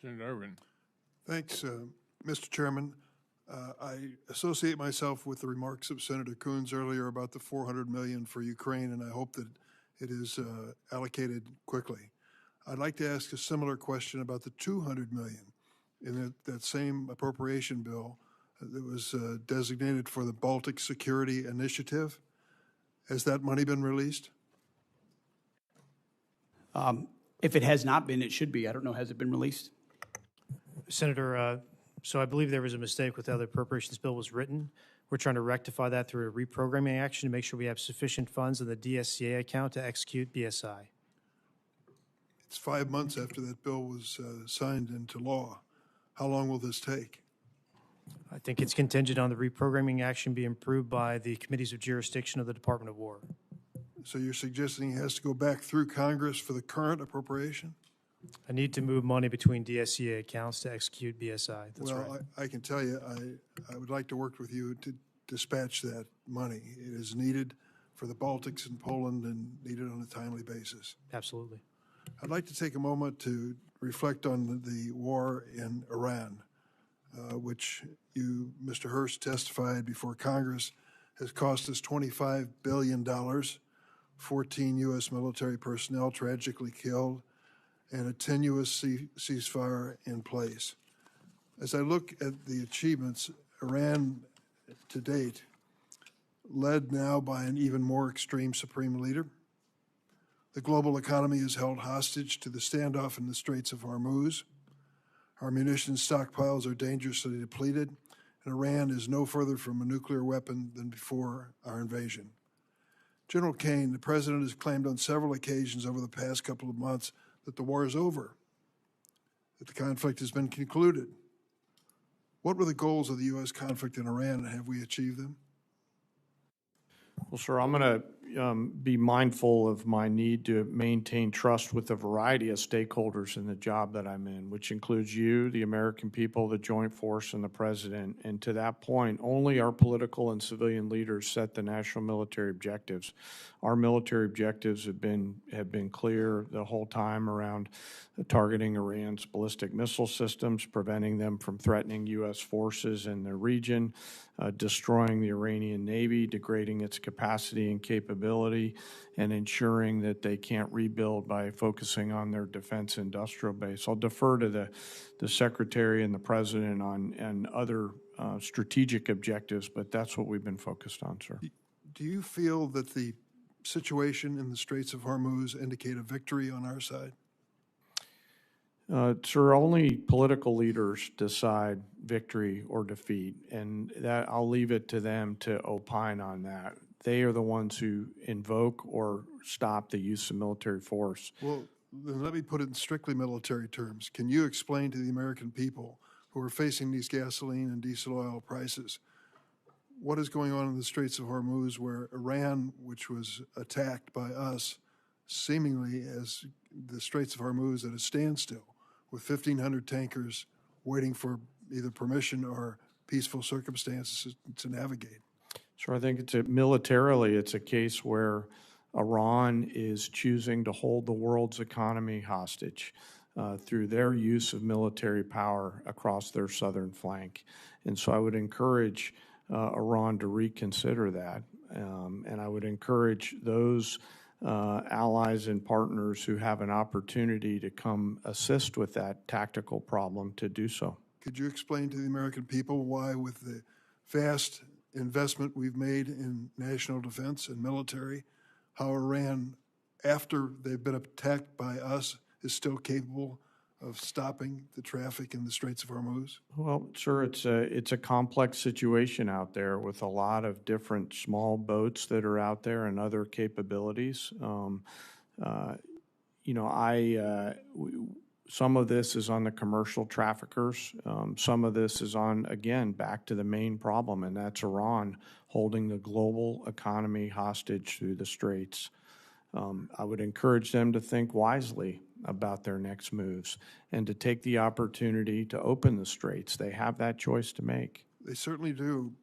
Senator Irvin. Thanks, Mr. Chairman. I associate myself with the remarks of Senator Coons earlier about the $400 million for Ukraine, and I hope that it is allocated quickly. I'd like to ask a similar question about the $200 million in that same appropriation bill that was designated for the Baltic Security Initiative. Has that money been released? If it has not been, it should be. I don't know, has it been released? Senator, so I believe there was a mistake with how the appropriations bill was written. We're trying to rectify that through a reprogramming action to make sure we have sufficient funds in the DSCA account to execute BSI. It's 5 months after that bill was signed into law. How long will this take? I think it's contingent on the reprogramming action being approved by the committees of jurisdiction of the Department of War. So you're suggesting it has to go back through Congress for the current appropriation? I need to move money between DSCA accounts to execute BSI. That's well, right. I can tell you, I would like to work with you to dispatch that money. It is needed for the Baltics and Poland and needed on a timely basis. Absolutely. I'd like to take a moment to reflect on the war in Iran, which you, Mr. Hurst, testified before Congress has cost us $25 billion, 14 U.S. military personnel tragically killed, and a tenuous ceasefire in place. As I look at the achievements, Iran to date, led now by an even more extreme supreme leader. The global economy is held hostage to the standoff in the Straits of Hormuz. Our munitions stockpiles are dangerously depleted, and Iran is no further from a nuclear weapon than before our invasion. General Caine, the president has claimed on several occasions over the past couple of months that the war is over, that the conflict has been concluded. What were the goals of the U.S. conflict in Iran, and have we achieved them? Well, sir, I'm going to be mindful of my need to maintain trust with a variety of stakeholders in the job that I'm in, which includes you, the American people, the Joint Force, and the President. And to that point, only our political and civilian leaders set the national military objectives. Our military objectives have been clear the whole time around targeting Iran's ballistic missile systems, preventing them from threatening U.S. forces in the region, destroying the Iranian Navy, degrading its capacity and capability, and ensuring that they can't rebuild by focusing on their defense industrial base. I'll defer to the Secretary and the President on other strategic objectives, but that's what we've been focused on, sir. Do you feel that the situation in the Straits of Hormuz indicate a victory on our side? Sir, only political leaders decide victory or defeat, and that I'll leave it to them to opine on that. They are the ones who invoke or stop the use of military force. Well, then let me put it in strictly military terms. Can you explain to the American people who are facing these gasoline and diesel oil prices what is going on in the Straits of Hormuz, where Iran, which was attacked by us, seemingly as the Straits of Hormuz at a standstill, with 1,500 tankers waiting for either permission or peaceful circumstances to navigate? So I think militarily, it's a case where Iran is choosing to hold the world's economy hostage through their use of military power across their southern flank. And so I would encourage Iran to reconsider that. And I would encourage those allies and partners who have an opportunity to come assist with that tactical problem to do so. Could you explain to the American people why, with the vast investment we've made in national defense and military, how Iran, after they've been attacked by us, is still capable of stopping the traffic in the Straits of Hormuz? Well, sure, it's a complex situation out there with a lot of different small boats that are out there and other capabilities. Some of this is on the commercial traffickers. Some of this is on, again, back to the main problem, and that's Iran holding the global economy hostage through the Straits. I would encourage them to think wisely about their next moves and to take the opportunity to open the Straits. They have that choice to make. They certainly do.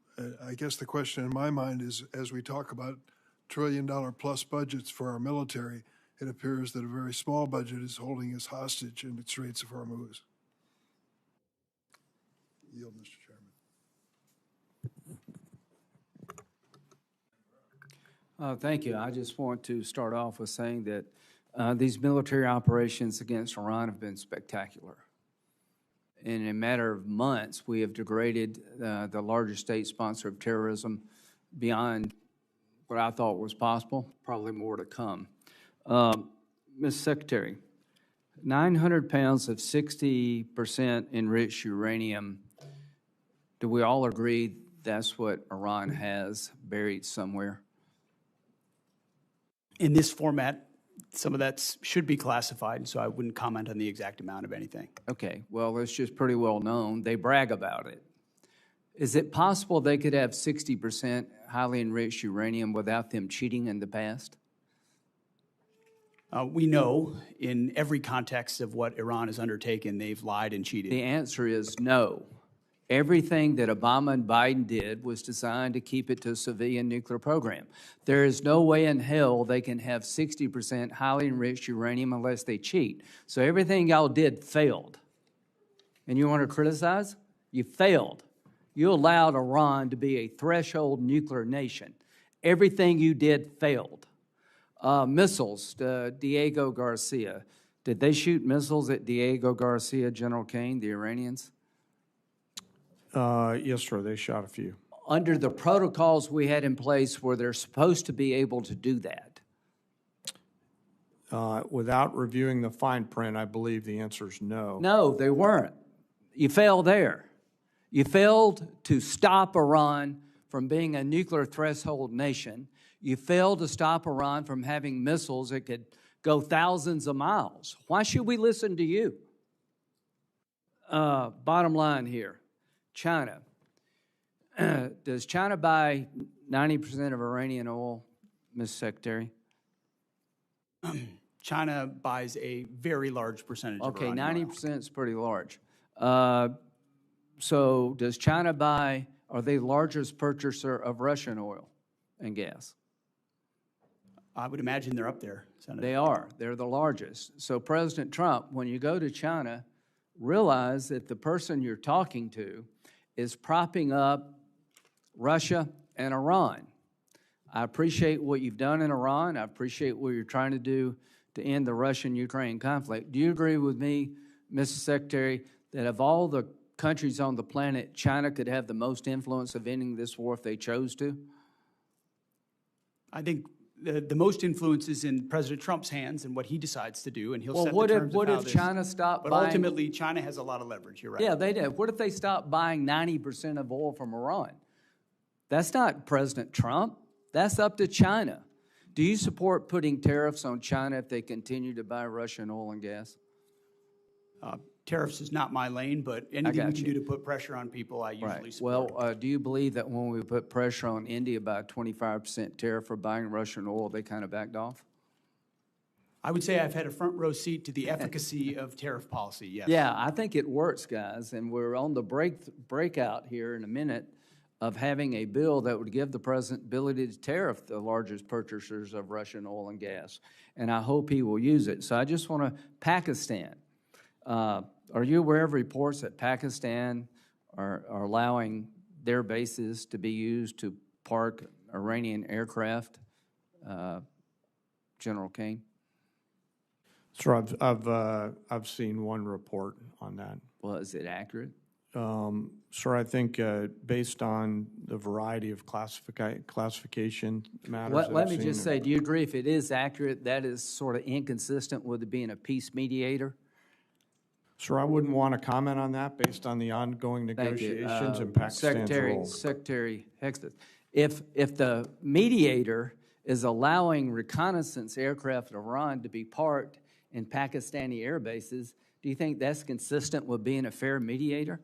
I guess the question in my mind is, as we talk about trillion-dollar-plus budgets for our military, it appears that a very small budget is holding us hostage in the Straits of Hormuz. Yield, Mr. Chairman. Thank you. I just want to start off with saying that these military operations against Iran have been spectacular. In a matter of months, we have degraded the largest state sponsor of terrorism beyond what I thought was possible, probably more to come. Mr. Secretary, 900 pounds of 60% enriched uranium, do we all agree that's what Iran has buried somewhere? In this format, some of that should be classified, so I wouldn't comment on the exact amount of anything. Okay, well, it's just pretty well known. They brag about it. Is it possible they could have 60% highly enriched uranium without them cheating in the past? We know in every context of what Iran has undertaken, they've lied and cheated. The answer is no. Everything that Obama and Biden did was designed to keep it to a civilian nuclear program. There is no way in hell they can have 60% highly enriched uranium unless they cheat. So everything y'all did failed. And you want to criticize? You failed. You allowed Iran to be a threshold nuclear nation. Everything you did failed. Missiles, Diego Garcia. Did they shoot missiles at Diego Garcia, General Caine, the Iranians? Yes, sir, they shot a few. Under the protocols we had in place, were they supposed to be able to do that? Without reviewing the fine print, I believe the answer is no. No, they weren't. You failed there. You failed to stop Iran from being a nuclear threshold nation. You failed to stop Iran from having missiles that could go thousands of miles. Why should we listen to you? Bottom line here, China. Does China buy 90% of Iranian oil, Ms. Secretary? China buys a very large percentage of Okay, Iranian oil. 90% is pretty large. So does China buy, are they the largest purchaser of Russian oil and gas? I would imagine they're up there, Senator. They are. They're the largest. So President Trump, when you go to China, realize that the person you're talking to is propping up Russia and Iran. I appreciate what you've done in Iran. I appreciate what you're trying to do to end the Russian-Ukraine conflict. Do you agree with me, Mr. Secretary, that of all the countries on the planet, China could have the most influence of ending this war if they chose to? I think the most influence is in President Trump's hands and what he decides to do, and he'll set the what terms of how if this. China stopped But buying? ultimately, China has a lot of leverage. You're right. Yeah, they did. What if they stopped buying 90% of oil from Iran? That's not President Trump. That's up to China. Do you support putting tariffs on China if they continue to buy Russian oil and gas? Tariffs is not my lane, but anything we got can you. do to put pressure on people, I usually Right. support. Well, do you believe that when we put pressure on India by a 25% tariff for buying Russian oil, they kind of backed off? I would say I've had a front row seat to the efficacy of tariff policy, yes. Yeah, I think it works, guys, and we're on the breakout here in a minute of having a bill that would give the president ability to tariff the largest purchasers of Russian oil and gas, and I hope he will use it. So I just want to, Pakistan. Are you aware of reports that Pakistan are allowing their bases to be used to park Iranian aircraft, General Caine? Sir, I've seen one report on that. Well, is it accurate? Sir, I think based on the variety of classification matters. Let me just say, do you agree if it is accurate, that is sort of inconsistent with it being a peace mediator? Sir, I wouldn't want to comment on that based on the ongoing Thank you. negotiations and Pakistan's role. Secretary Hegseth, if the mediator is allowing reconnaissance aircraft in Iran to be parked in Pakistani air bases, do you think that's consistent with being a fair mediator?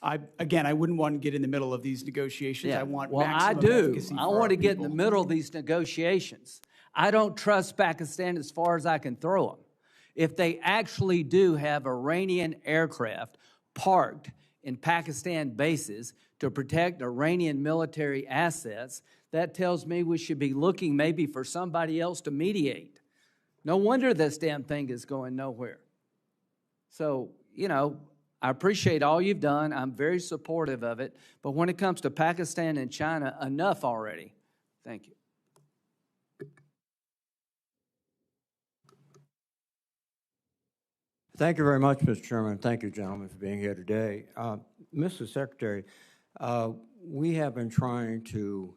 I wouldn't want to get in the middle of these negotiations. I want well, I maximum do. efficacy I for want our to get in people. the middle of these negotiations. I don't trust Pakistan as far as I can throw them. If they actually do have Iranian aircraft parked in Pakistan bases to protect Iranian military assets, that tells me we should be looking maybe for somebody else to mediate. No wonder this damn thing is going nowhere. So, I appreciate all you've done. I'm very supportive of it. But when it comes to Pakistan and China, enough already. Thank you. Thank you very much, Mr. Chairman. Thank you, gentlemen, for being here today. Mr. Secretary, we have been trying to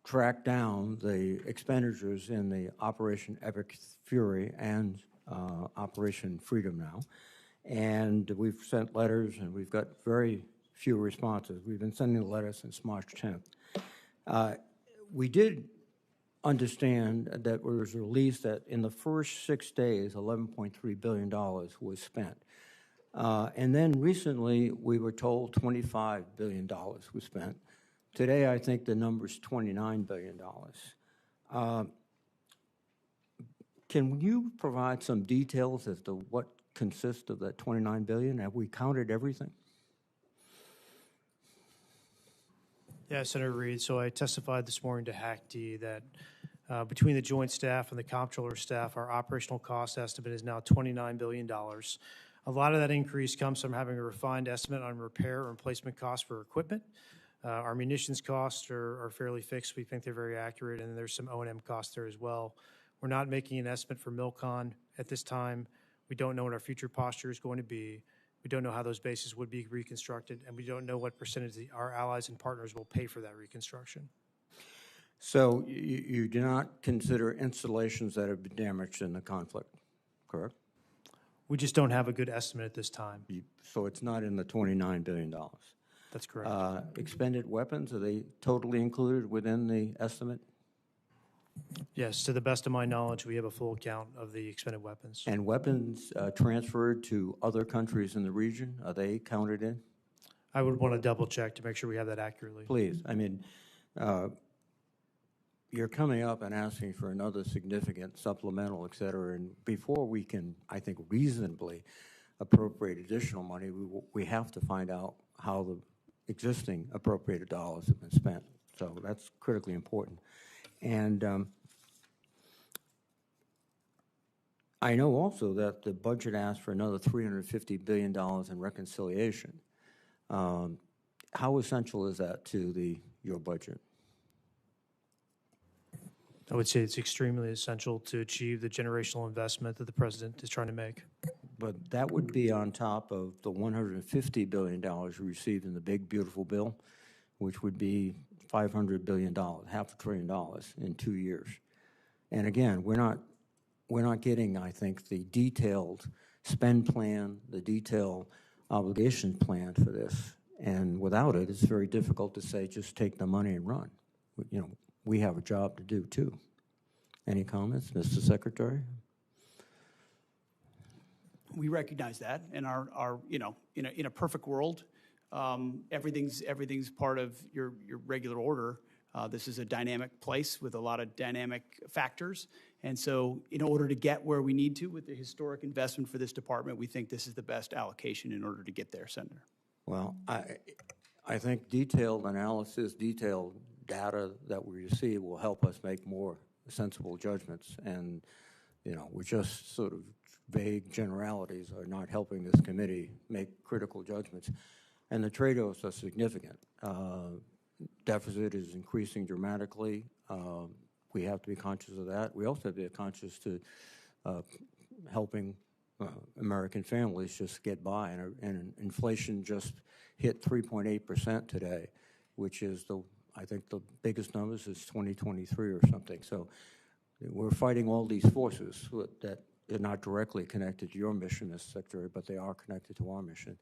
track down the expenditures in the Operation Epic Fury and Operation Freedom now. And we've sent letters, and we've got very few responses. We've been sending letters since March 10th. We did understand that there was a release that in the first 6 days, $11.3 billion was spent. And then recently, we were told $25 billion was spent. Today, I think the number is $29 billion. Can you provide some details as to what consists of that $29 billion? Have we counted everything? Yeah, Senator Reid. So I testified this morning to HACD that between the Joint Staff and the Comptroller staff, our operational cost estimate is now $29 billion. A lot of that increase comes from having a refined estimate on repair and replacement costs for equipment. Our munitions costs are fairly fixed. We think they're very accurate, and there's some O&M costs there as well. We're not making an estimate for MILCON at this time. We don't know what our future posture is going to be. We don't know how those bases would be reconstructed, and we don't know what percentage our allies and partners will pay for that reconstruction. So you do not consider installations that have been damaged in the conflict, correct? We just don't have a good estimate at this time. So it's not in the $29 billion. That's correct. Expended weapons, are they totally included within the estimate? Yes, to the best of my knowledge, we have a full count of the expended weapons. And weapons transferred to other countries in the region, are they counted in? I would want to double check to make sure we have that accurately. Please, I mean, you're coming up and asking for another significant supplemental, et cetera, and before we can, I think, reasonably appropriate additional money, we have to find out how the existing appropriated dollars have been spent. So that's critically important. And I know also that the budget asked for another $350 billion in reconciliation. How essential is that to your budget? I would say it's extremely essential to achieve the generational investment that the president is trying to make. But that would be on top of the $150 billion we received in the big, beautiful bill, which would be $500 billion, half $500 billion in 2 years. And again, we're not getting, I think, the detailed spend plan, the detailed obligation plan for this. And without it, it's very difficult to say, just take the money and run. You know, we have a job to do, too. Any comments, Mr. Secretary? We recognize that, and our you know, in a perfect world, everything's part of your regular order. This is a dynamic place with a lot of dynamic factors, and so in order to get where we need to with the historic investment for this department, we think this is the best allocation in order to get there, Senator. Well, I think detailed analysis, detailed data that we receive will help us make more sensible judgments, and you know, we're just sort of vague generalities are not helping this committee make critical judgments. And the trade-offs are significant. Deficit is increasing dramatically. We have to be conscious of that. We also have to be conscious to helping American families just get by. And inflation just hit 3.8% today, which is I think the biggest numbers is 2023 or something. So we're fighting all these forces that are not directly connected to your mission, Mr. Secretary, but they are connected to our mission.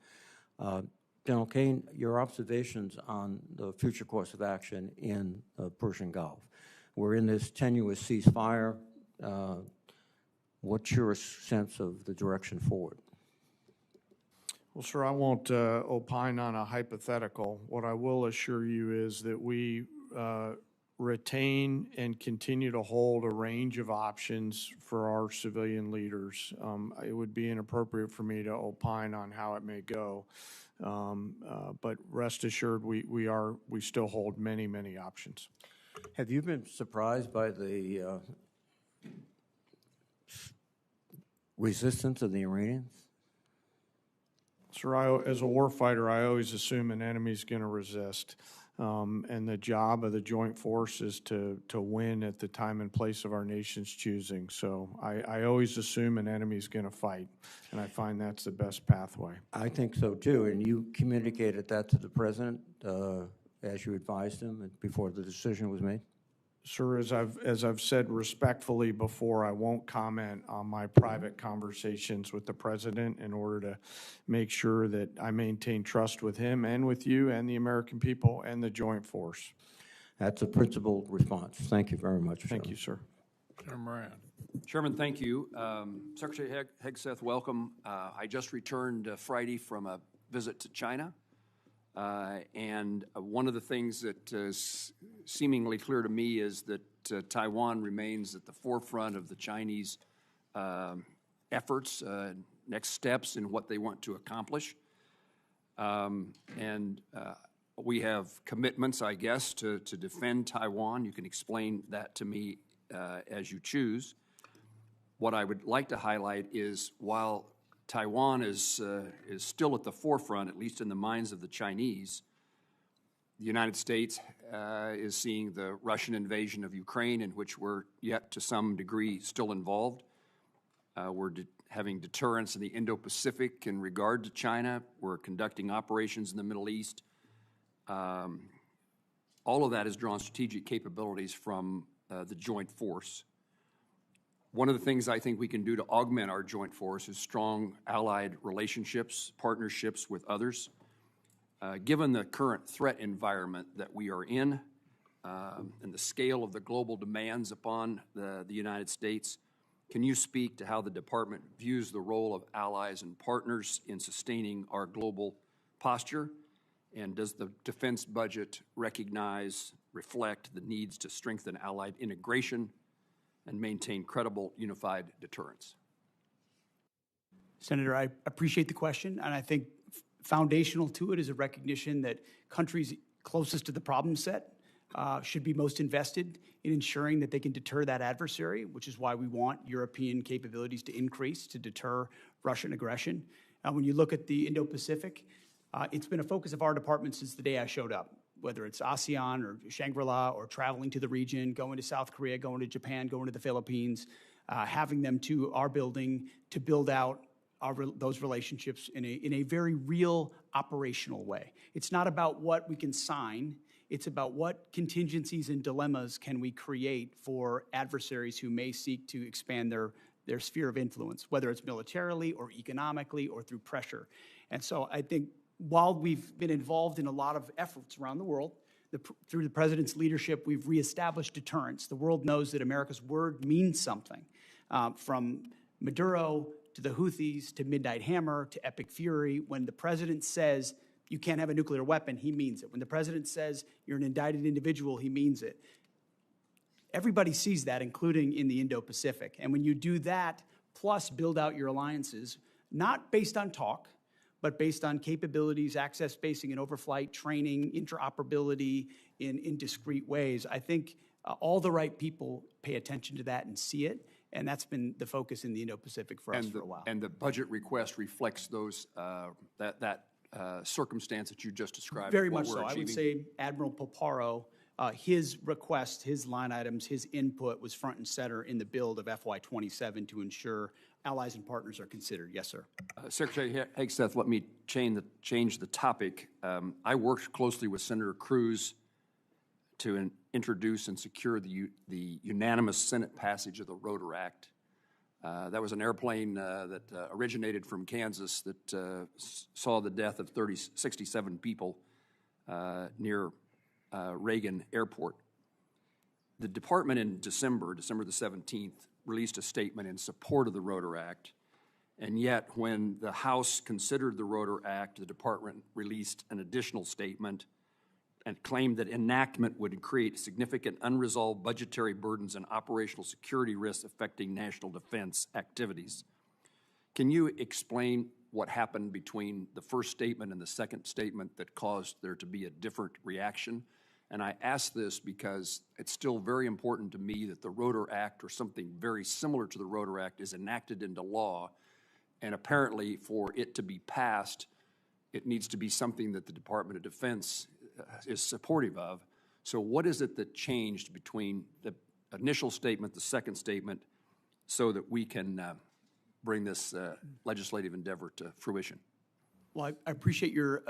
General Caine, your observations on the future course of action in the Persian Gulf. We're in this tenuous ceasefire. What's your sense of the direction forward? Well, sir, I won't opine on a hypothetical. What I will assure you is that we retain and continue to hold a range of options for our civilian leaders. It would be inappropriate for me to opine on how it may go, but rest assured we still hold many, many options. Have you been surprised by the resistance of the Iranians? Sir, as a warfighter, I always assume an enemy's going to resist. And the job of the joint force is to win at the time and place of our nation's choosing. So I always assume an enemy's going to fight, and I find that's the best pathway. I think so, too. And you communicated that to the president as you advised him before the decision was made? Sir, as I've said respectfully before, I won't comment on my private conversations with the president in order to make sure that I maintain trust with him and with you and the American people and the joint force. That's a principled response. Thank you very much. Thank you, sir. Senator Moran. Chairman, thank you. Secretary Hegseth, welcome. I just returned Friday from a visit to China. And one of the things that is seemingly clear to me is that Taiwan remains at the forefront of the Chinese efforts, next steps in what they want to accomplish. And we have commitments, I guess, to defend Taiwan. You can explain that to me as you choose. What I would like to highlight is while Taiwan is still at the forefront, at least in the minds of the Chinese, the United States is seeing the Russian invasion of Ukraine, in which we're yet to some degree still involved. We're having deterrence in the Indo-Pacific in regard to China. We're conducting operations in the Middle East. All of that has drawn strategic capabilities from the joint force. One of the things I think we can do to augment our joint force is strong allied relationships, partnerships with others. Given the current threat environment that we are in and the scale of the global demands upon the United States, can you speak to how the department views the role of allies and partners in sustaining our global posture? And does the defense budget reflect the needs to strengthen allied integration and maintain credible unified deterrence? Senator, I appreciate the question, and I think foundational to it is a recognition that countries closest to the problem set should be most invested in ensuring that they can deter that adversary, which is why we want European capabilities to increase to deter Russian aggression. When you look at the Indo-Pacific, it's been a focus of our department since the day I showed up, whether it's ASEAN or Shangri-La or traveling to the region, going to South Korea, going to Japan, going to the Philippines, having them to our building to build out those relationships in a very real operational way. It's not about what we can sign. It's about what contingencies and dilemmas can we create for adversaries who may seek to expand their sphere of influence, whether it's militarily or economically or through pressure. And so I think while we've been involved in a lot of efforts around the world, through the president's leadership, we've reestablished deterrence. The world knows that America's word means something, from Maduro to the Houthis, to Midnight Hammer, to Epic Fury. When the president says you can't have a nuclear weapon, he means it. When the president says you're an indicted individual, he means it. Everybody sees that, including in the Indo-Pacific. And when you do that, plus build out your alliances, not based on talk, but based on capabilities, access, spacing, and overflight, training, interoperability in discrete ways, I think all the right people pay attention to that and see it. And that's been the focus in the Indo-Pacific for us for a while. And the budget request reflects those that circumstance that you just described. Very much so. I would say Admiral Poparo, his request, his line items, his input was front and center in the build of FY27 to ensure allies and partners are considered. Yes, sir. Secretary Hegseth, let me change the topic. I worked closely with Senator Cruz to introduce and secure the unanimous Senate passage of the Rotor Act. That was an airplane that originated from Kansas that saw the death of 67 people near Reagan Airport. The department in December the 17th, released a statement in support of the Rotor Act, and yet when the House considered the Rotor Act, the department released an additional statement and claimed that enactment would create significant unresolved budgetary burdens and operational security risks affecting national defense activities. Can you explain what happened between the first statement and the second statement that caused there to be a different reaction? And I ask this because it's still very important to me that the Rotor Act or something very similar to the Rotor Act is enacted into law, and apparently for it to be passed, it needs to be something that the Department of Defense is supportive of. So what is it that changed between the initial statement, the second statement, so that we can bring this legislative endeavor to fruition? Well, I appreciate your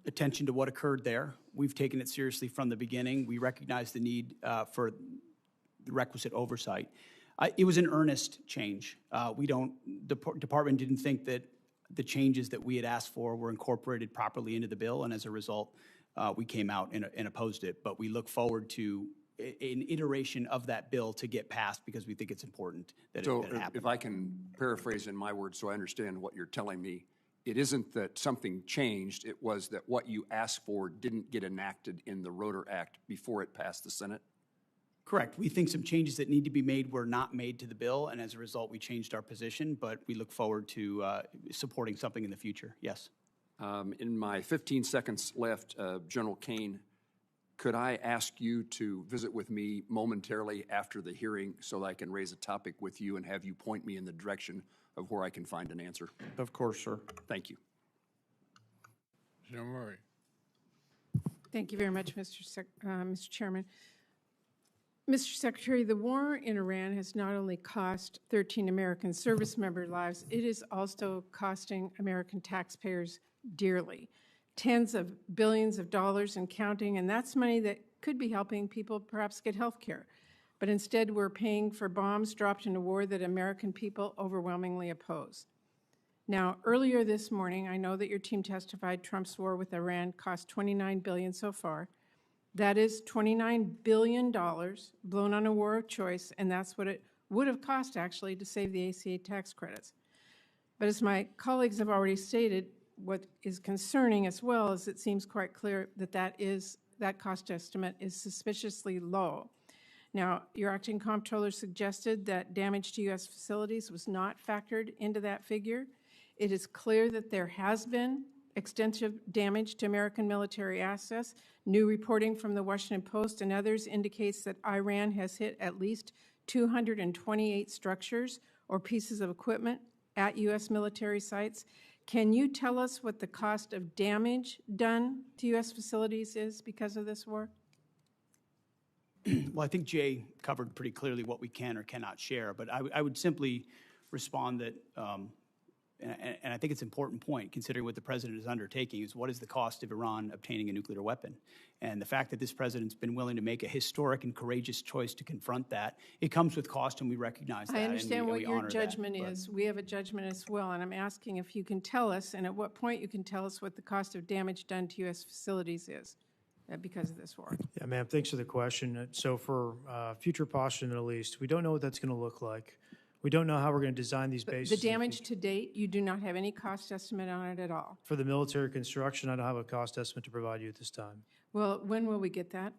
attention to what occurred there. We've taken it seriously from the beginning. We recognize the need for the requisite oversight. It was an earnest change. The department didn't think that the changes that we had asked for were incorporated properly into the bill, and as a result, we came out and opposed it. But we look forward to an iteration of that bill to get passed because we think it's important that it happen. If I can paraphrase in my words so I understand what you're telling me, it isn't that something changed, it was that what you asked for didn't get enacted in the Rotor Act before it passed the Senate? Correct. We think some changes that need to be made were not made to the bill, and as a result, we changed our position, but we look forward to supporting something in the future. Yes. In my 15 seconds left, General Caine, could I ask you to visit with me momentarily after the hearing so that I can raise a topic with you and have you point me in the direction of where I can find an answer? Of course, sir. Thank you. Senator Murray. Thank you very much, Mr. Chairman. Mr. Secretary, the war in Iran has not only cost 13 American service member lives, it is also costing American taxpayers dearly. Tens of billions of dollars and counting, and that's money that could be helping people perhaps get health care. But instead, we're paying for bombs dropped in a war that American people overwhelmingly oppose. Now, earlier this morning, I know that your team testified Trump's war with Iran cost $29 billion so far. That is $29 billion blown on a war of choice, and that's what it would have cost, actually, to save the ACA tax credits. But as my colleagues have already stated, what is concerning as well is it seems quite clear that that cost estimate is suspiciously low. Now, your acting comptroller suggested that damage to U.S. facilities was not factored into that figure. It is clear that there has been extensive damage to American military assets. New reporting from the Washington Post and others indicates that Iran has hit at least 228 structures or pieces of equipment at U.S. military sites. Can you tell us what the cost of damage done to U.S. facilities is because of this war? Well, I think Jay covered pretty clearly what we can or cannot share, but I would simply respond that, and I think it's an important point, considering what the president is undertaking, is what is the cost of Iran obtaining a nuclear weapon? And the fact that this president's been willing to make a historic and courageous choice to confront that, it comes with cost, and we recognize that. I understand what your honor judgment that, is. We have a judgment as well, and I'm asking if you can tell us, and at what point you can tell us what the cost of damage done to U.S. facilities is because of this war. Yeah, ma'am, thanks for the question. So for future posture in the Middle East, we don't know what that's going to look like. We don't know how we're going to design these bases. The damage to date, you do not have any cost estimate on it at all. For the military construction, I don't have a cost estimate to provide you at this time. Well, when will we get that?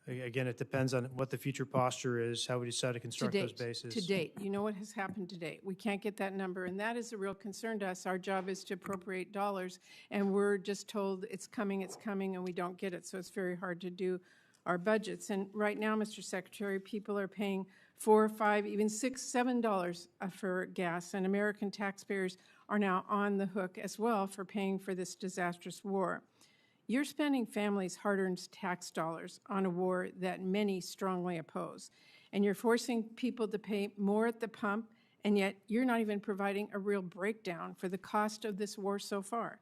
Again, it depends on what the future posture is, how we decide to construct those bases. To date, you know what has happened to date. We can't get that number, and that is a real concern to us. Our job is to appropriate dollars, and we're just told it's coming, and we don't get it, so it's very hard to do our budgets. And right now, Mr. Secretary, people are paying $4, $5, even $6, $7 for gas, and American taxpayers are now on the hook as well for paying for this disastrous war. You're spending families' hard-earned tax dollars on a war that many strongly oppose, and you're forcing people to pay more at the pump, and yet you're not even providing a real breakdown for the cost of this war so far.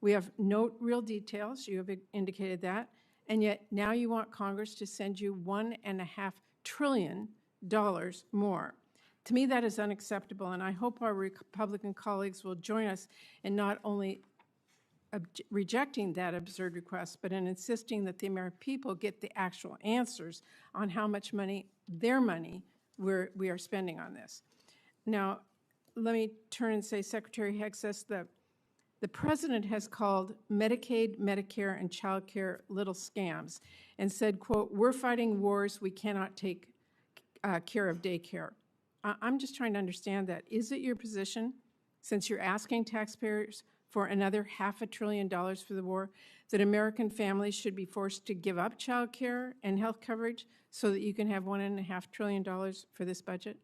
We have no real details, you have indicated that, and yet now you want Congress to send you $1.5 trillion more. To me, that is unacceptable, and I hope our Republican colleagues will join us in not only rejecting that absurd request, but in insisting that the American people get the actual answers on how much money, their money, we are spending on this. Now, let me turn and say, Secretary Hegseth, the president has called Medicaid, Medicare, and child care little scams and said, quote, we're fighting wars, we cannot take care of daycare. I'm just trying to understand that. Is it your position, since you're asking taxpayers for another $500 billion for the war, that American families should be forced to give up child care and health coverage so that you can have $1.5 trillion for this budget?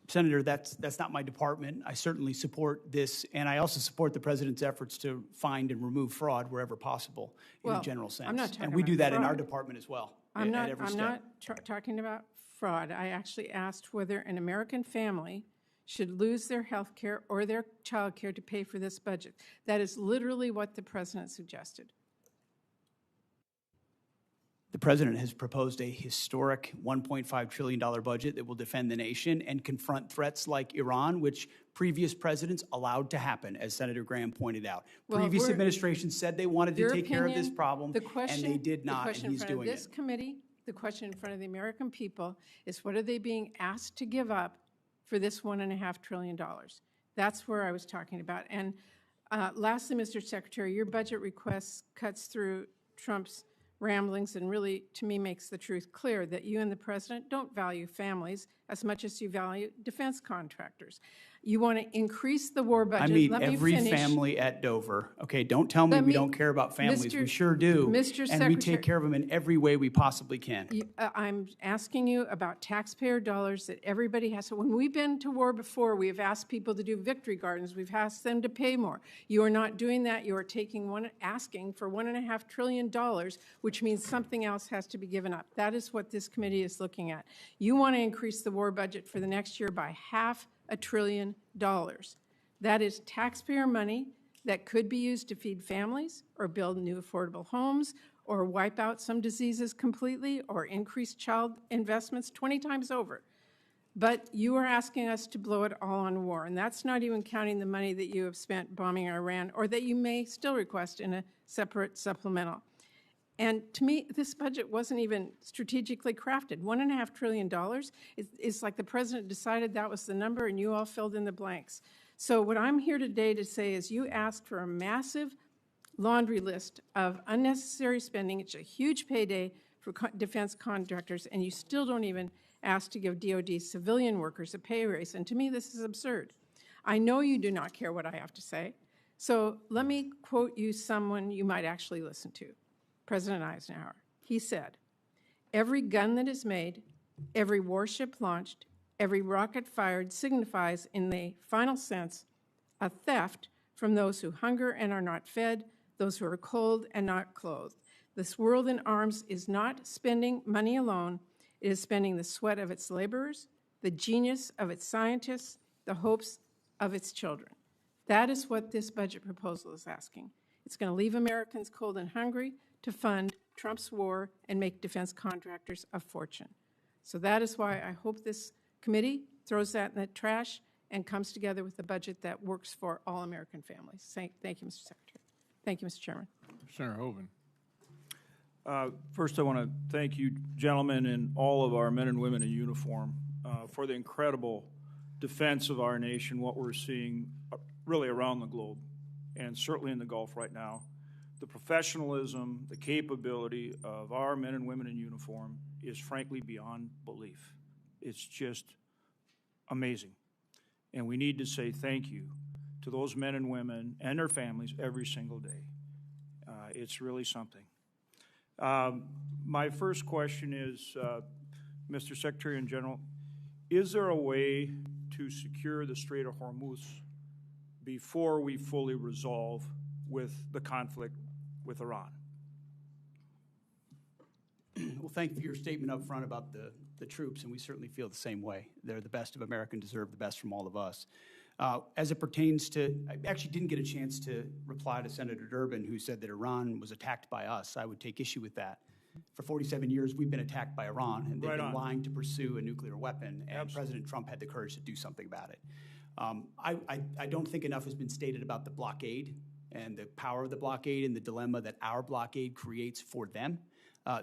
Senator, that's not my department. I certainly support this, and I also support the president's efforts to find and remove fraud wherever possible in a general sense. I'm not talking and we do about that in our fraud. department as well. I'm not talking about fraud. I actually asked whether an American family should lose their health care or their child care to pay for this budget. That is literally what the president suggested. The president has proposed a historic $1.5 trillion budget that will defend the nation and confront threats like Iran, which previous presidents allowed to happen, as Senator Graham pointed out. Well, previous administrations said they wanted to take care of this problem, and they did not, and he's doing it. This committee, the question in front of the American people is, what are they being asked to give up for this $1.5 trillion? That's where I was talking about. And lastly, Mr. Secretary, your budget request cuts through Trump's ramblings and really, to me, makes the truth clear that you and the president don't value families as much as you value defense contractors. You want to increase the war budget. I meet every family at Dover. Okay, don't tell me we don't care about families. We sure do. Mr. And Secretary, we take care of them in every way we possibly can. I'm asking you about taxpayer dollars that everybody has. So when we've been to war before, we have asked people to do victory gardens. We've asked them to pay more. You are not doing that. You are asking for $1.5 trillion, which means something else has to be given up. That is what this committee is looking at. You want to increase the war budget for the next year by $500 billion. That is taxpayer money that could be used to feed families or build new affordable homes or wipe out some diseases completely or increase child investments 20 times over. But you are asking us to blow it all on war, and that's not even counting the money that you have spent bombing Iran or that you may still request in a separate supplemental. And to me, this budget wasn't even strategically crafted. $1.5 trillion is like the president decided that was the number and you all filled in the blanks. So what I'm here today to say is you asked for a massive laundry list of unnecessary spending. It's a huge payday for defense contractors, and you still don't even ask to give DoD civilian workers a pay raise. And to me, this is absurd. I know you do not care what I have to say. So let me quote you someone you might actually listen to. President Eisenhower. He said, "Every gun that is made, every warship launched, every rocket fired signifies in the final sense a theft from those who hunger and are not fed, those who are cold and not clothed. This world in arms is not spending money alone. It is spending the sweat of its laborers, the genius of its scientists, the hopes of its children." That is what this budget proposal is asking. It's going to leave Americans cold and hungry to fund Trump's war and make defense contractors a fortune. So that is why I hope this committee throws that in the trash and comes together with a budget that works for all American families. Thank you, Mr. Secretary. Thank you, Mr. Chairman. Senator Hoeven. First, I want to thank you, gentlemen, and all of our men and women in uniform for the incredible defense of our nation, what we're seeing really around the globe, and certainly in the Gulf right now. The professionalism, the capability of our men and women in uniform is frankly beyond belief. It's just amazing. And we need to say thank you to those men and women and their families every single day. It's really something. My first question is, Mr. Secretary in General, is there a way to secure the Strait of Hormuz before we fully resolve with the conflict with Iran? Well, thank you for your statement up front about the troops, and we certainly feel the same way. They're the best of America and deserve the best from all of us. As it pertains to, I actually didn't get a chance to reply to Senator Durbin, who said that Iran was attacked by us. I would take issue with that. For 47 years, we've been attacked by Iran, and they've been lying to pursue a nuclear weapon, and President Trump had the courage to do something about it. I don't think enough has been stated about the blockade and the power of the blockade and the dilemma that our blockade creates for them.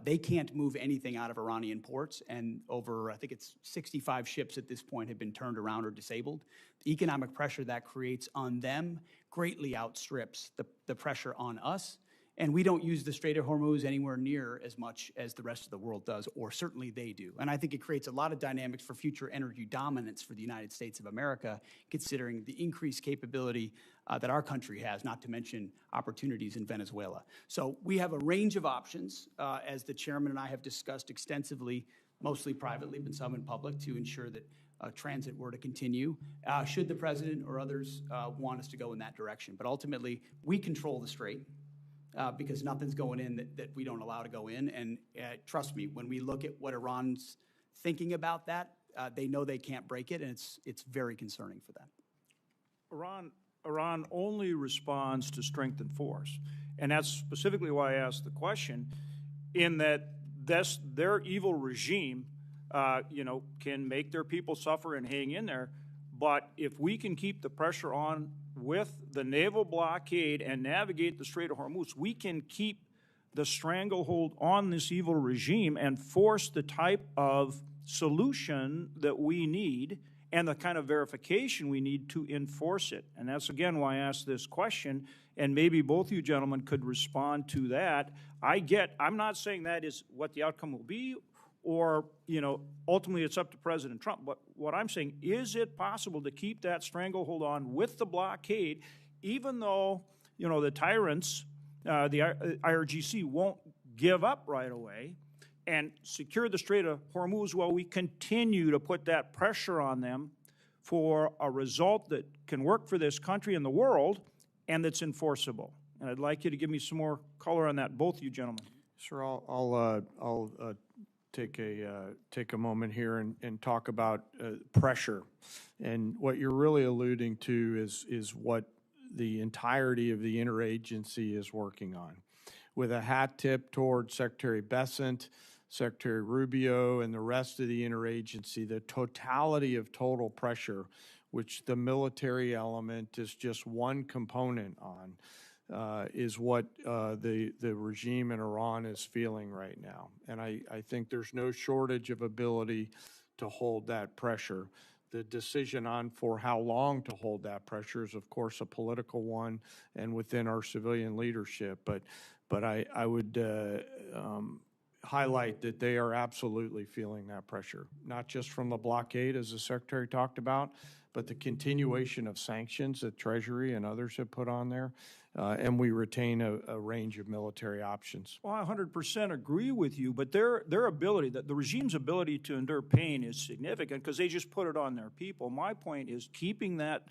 They can't move anything out of Iranian ports, and over, I think it's 65 ships at this point have been turned around or disabled. The economic pressure that creates on them greatly outstrips the pressure on us, and we don't use the Strait of Hormuz anywhere near as much as the rest of the world does, or certainly they do. And I think it creates a lot of dynamics for future energy dominance for the United States of America, considering the increased capability that our country has, not to mention opportunities in Venezuela. So we have a range of options, as the chairman and I have discussed extensively, mostly privately, but some in public, to ensure that transit were to continue, should the president or others want us to go in that direction. But ultimately, we control the strait. Because nothing's going in that we don't allow to go in. And trust me, when we look at what Iran's thinking about that, they know they can't break it, and it's very concerning for them. Iran only responds to strength and force. And that's specifically why I asked the question, in that their evil regime can make their people suffer and hang in there. But if we can keep the pressure on with the naval blockade and navigate the Strait of Hormuz, we can keep the stranglehold on this evil regime and force the type of solution that we need and the kind of verification we need to enforce it. And that's, again, why I asked this question, and maybe both you gentlemen could respond to that. I'm not saying that is what the outcome will be, or, ultimately it's up to President Trump. But what I'm saying, is it possible to keep that stranglehold on with the blockade, even though, the tyrants, the IRGC, won't give up right away, and secure the Strait of Hormuz while we continue to put that pressure on them for a result that can work for this country and the world and that's enforceable? And I'd like you to give me some more color on that, both you gentlemen. Sure, I'll take a moment here and talk about pressure. And what you're really alluding to is what the entirety of the interagency is working on. With a hat tip toward Secretary Bessent, Secretary Rubio and the rest of the interagency, the totality of total pressure, which the military element is just one component on, is what the regime in Iran is feeling right now. And I think there's no shortage of ability to hold that pressure. The decision on for how long to hold that pressure is, of course, a political one and within our civilian leadership. But I would highlight that they are absolutely feeling that pressure, not just from the blockade, as the Secretary talked about, but the continuation of sanctions that Treasury and others have put on there, and we retain a range of military options. Well, I 100% agree with you, but their ability, the regime's ability to endure pain is significant because they just put it on their people. My point is keeping that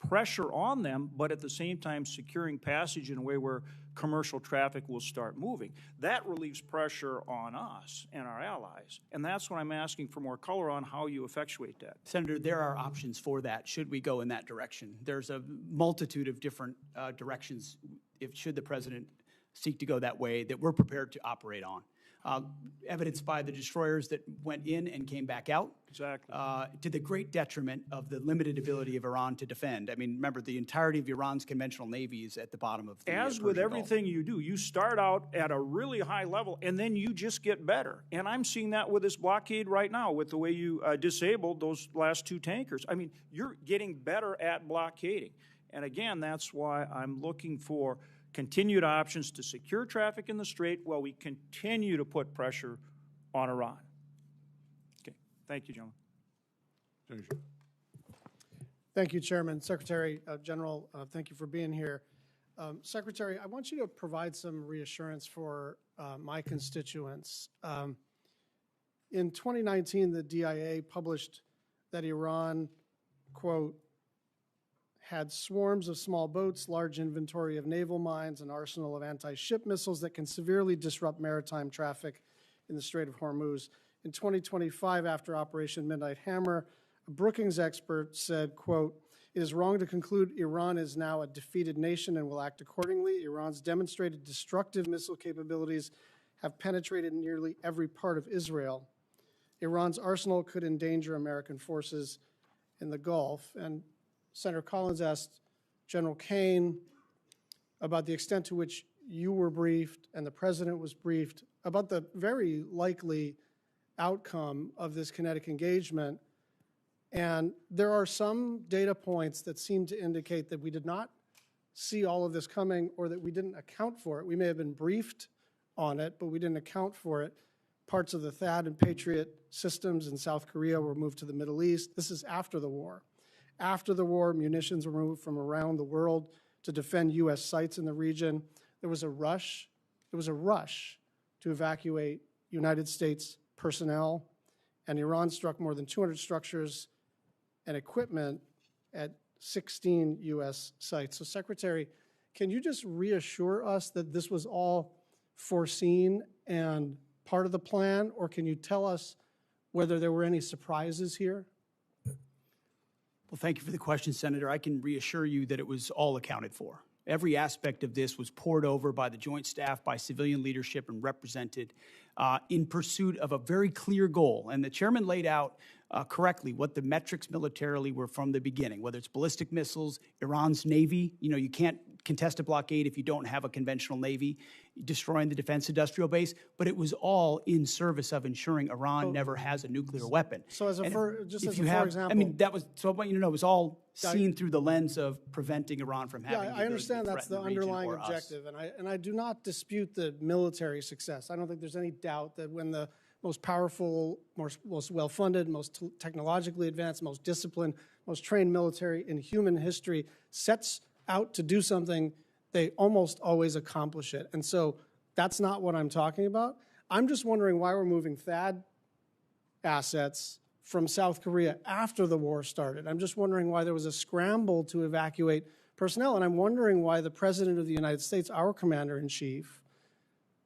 pressure on them, but at the same time securing passage in a way where commercial traffic will start moving. That relieves pressure on us and our allies, and that's what I'm asking for more color on how you effectuate that. Senator, there are options for that should we go in that direction. There's a multitude of different directions should the president seek to go that way that we're prepared to operate on. Evidenced by the destroyers that went in and came back out. Exactly. To the great detriment of the limited ability of Iran to defend. I mean, remember, the entirety of Iran's conventional navy is at the bottom of the As with everything you do, you start out at a really high level, and then you just get better. And I'm seeing that with this blockade right now, with the way you disabled those last two tankers. I mean, you're getting better at blockading. And again, that's why I'm looking for continued options to secure traffic in the Strait while we continue to put pressure on Iran. Okay. Thank you, gentlemen. Thank you, Chairman. Secretary General, thank you for being here. Secretary, I want you to provide some reassurance for my constituents. In 2019, the DIA published that Iran, quote, had swarms of small boats, large inventory of naval mines, an arsenal of anti-ship missiles that can severely disrupt maritime traffic in the Strait of Hormuz. In 2025, after Operation Midnight Hammer, a Brookings expert said, quote, "It is wrong to conclude Iran is now a defeated nation and will act accordingly. Iran's demonstrated destructive missile capabilities have penetrated nearly every part of Israel. Iran's arsenal could endanger American forces in the Gulf." And Senator Collins asked General Caine about the extent to which you were briefed and the president was briefed about the very likely outcome of this kinetic engagement. And there are some data points that seem to indicate that we did not see all of this coming or that we didn't account for it. We may have been briefed on it, but we didn't account for it. Parts of the THAAD and Patriot systems in South Korea were moved to the Middle East. This is after the war. After the war, munitions were moved from around the world to defend U.S. sites in the region. There was a rush. It was a rush to evacuate United States personnel, and Iran struck more than 200 structures and equipment at 16 U.S. sites. So, Secretary, can you just reassure us that this was all foreseen and part of the plan, or can you tell us whether there were any surprises here? Well, thank you for the question, Senator. I can reassure you that it was all accounted for. Every aspect of this was poured over by the Joint Staff, by civilian leadership, and represented in pursuit of a very clear goal. And the chairman laid out correctly what the metrics militarily were from the beginning, whether it's ballistic missiles, Iran's Navy. You know, you can't contest a blockade if you don't have a conventional Navy, destroying the defense industrial base. But it was all in service of ensuring Iran never has a nuclear weapon. So as a for example, I mean, that was, so I want you to know, it was all seen through the lens of preventing Iran from having. Yeah, I understand that's the underlying objective, and I do not dispute the military success. I don't think there's any doubt that when the most powerful, most well-funded, most technologically advanced, most disciplined, most trained military in human history sets out to do something, they almost always accomplish it. And so that's not what I'm talking about. I'm just wondering why we're moving THAAD assets from South Korea after the war started. I'm just wondering why there was a scramble to evacuate personnel. And I'm wondering why the President of the United States, our Commander-in-Chief,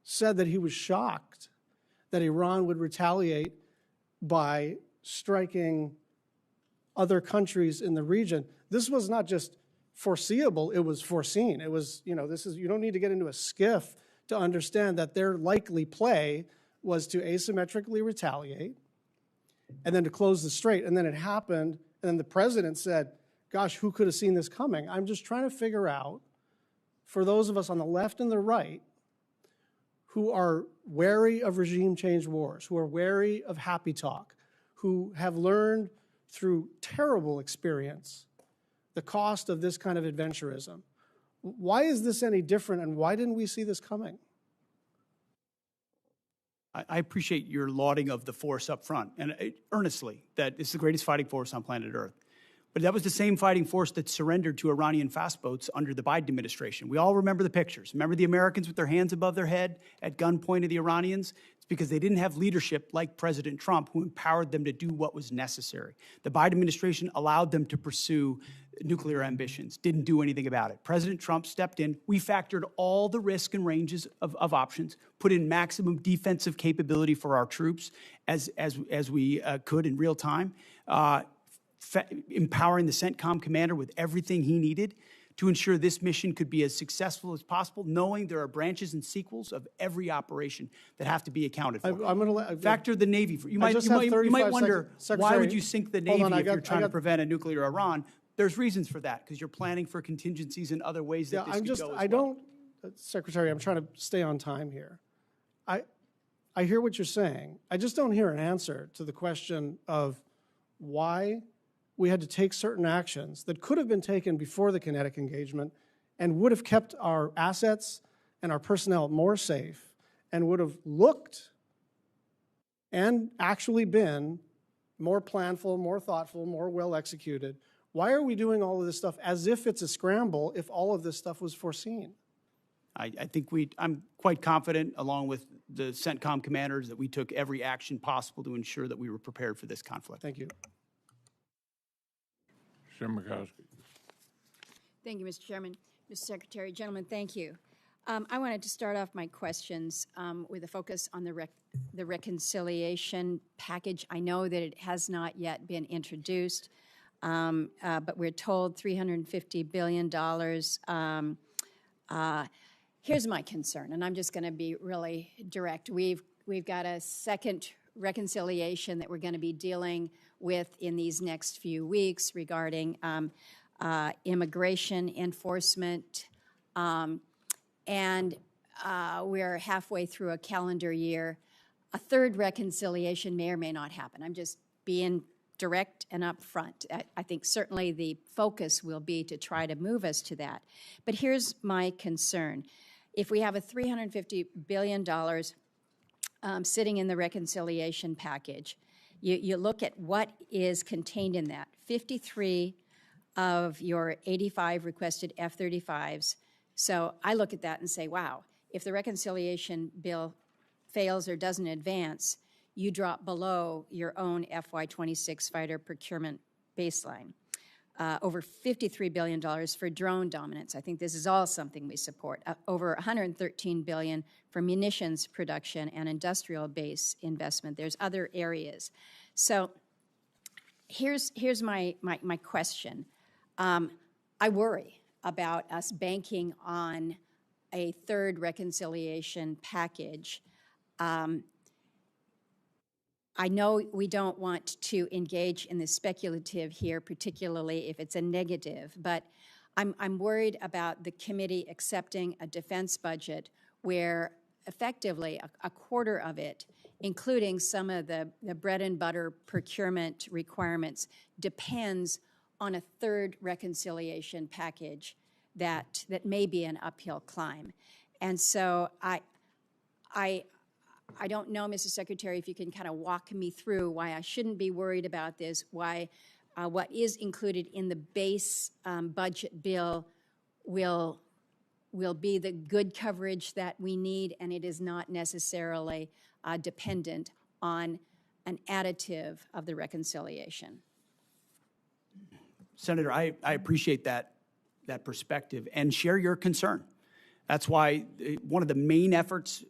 said that he was shocked that Iran would retaliate by striking other countries in the region. This was not just foreseeable, it was foreseen. It was, you know, you don't need to get into a skiff to understand that their likely play was to asymmetrically retaliate and then to close the strait. And then it happened, and then the president said, gosh, who could have seen this coming? I'm just trying to figure out, for those of us on the left and the right who are wary of regime change wars, who are wary of happy talk, who have learned through terrible experience the cost of this kind of adventurism, why is this any different, and why didn't we see this coming? I appreciate your lauding of the force up front, and earnestly, that it's the greatest fighting force on planet Earth. But that was the same fighting force that surrendered to Iranian fast boats under the Biden administration. We all remember the pictures. Remember the Americans with their hands above their head at gunpoint of the Iranians? It's because they didn't have leadership like President Trump, who empowered them to do what was necessary. The Biden administration allowed them to pursue nuclear ambitions, didn't do anything about it. President Trump stepped in. We factored all the risk and ranges of options, put in maximum defensive capability for our troops as we could in real time, empowering the CENTCOM commander with everything he needed to ensure this mission could be as successful as possible, knowing there are branches and sequels of every operation that have to be accounted for. I'm going to factor the Navy. You might wonder, why would you sink the Navy if you're trying to prevent a nuclear Iran? There's reasons for that, because you're planning for contingencies in other ways that this could go as well. Secretary, I'm trying to stay on time here. I hear what you're saying. I just don't hear an answer to the question of why we had to take certain actions that could have been taken before the kinetic engagement and would have kept our assets and our personnel more safe and would have looked and actually been more planful, more thoughtful, more well executed. Why are we doing all of this stuff as if it's a scramble if all of this stuff was foreseen? I think I'm quite confident, along with the CENTCOM commanders, that we took every action possible to ensure that we were prepared for this conflict. Thank you. Thank you, Mr. Chairman. Mr. Secretary, gentlemen, thank you. I wanted to start off my questions with a focus on the reconciliation package. I know that it has not yet been introduced, but we're told $350 billion. Here's my concern, and I'm just going to be really direct. We've got a second reconciliation that we're going to be dealing with in these next few weeks regarding immigration enforcement, and we're halfway through a calendar year. A third reconciliation may or may not happen. I'm just being direct and upfront. I think certainly the focus will be to try to move us to that. But here's my concern. If we have a $350 billion sitting in the reconciliation package, you look at what is contained in that. 53 of your 85 requested F-35s. So I look at that and say, wow, if the reconciliation bill fails or doesn't advance, you drop below your own FY26 fighter procurement baseline. Over $53 billion for drone dominance. I think this is all something we support. Over $113 billion for munitions production and industrial base investment. There's other areas. So here's my question. I worry about us banking on a third reconciliation package. I know we don't want to engage in the speculative here, particularly if it's a negative, but I'm worried about the committee accepting a defense budget where effectively a quarter of it, including some of the bread and butter procurement requirements, depends on a third reconciliation package that may be an uphill climb. And so I don't know, Mr. Secretary, if you can kind of walk me through why I shouldn't be worried about this, why what is included in the base budget bill will be the good coverage that we need, and it is not necessarily dependent on an additive of the reconciliation. Senator, I appreciate that perspective and share your concern. That's why one of the main efforts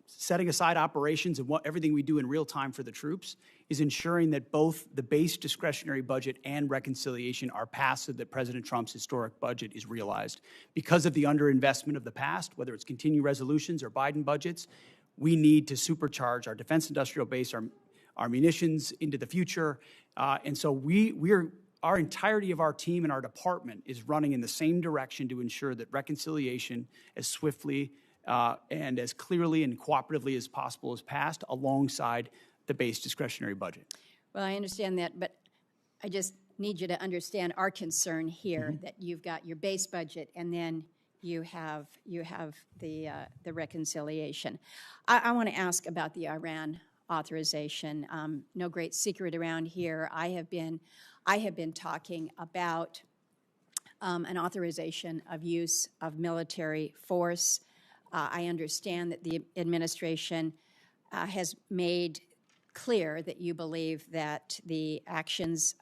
setting aside operations and everything we do in real time for the troops is ensuring that both the base discretionary budget and reconciliation are passed so that President Trump's historic budget is realized. Because of the underinvestment of the past, whether it's continuing resolutions or Biden budgets, we need to supercharge our defense industrial base, our munitions into the future. And so our entirety of our team and our department is running in the same direction to ensure that reconciliation as swiftly and as clearly and cooperatively as possible is passed alongside the base discretionary budget. Well, I understand that, but I just need you to understand our concern here, that you've got your base budget and then you have the reconciliation. I want to ask about the Iran authorization. No great secret around here. I have been talking about an authorization of use of military force. I understand that the administration has made clear that you believe that the actions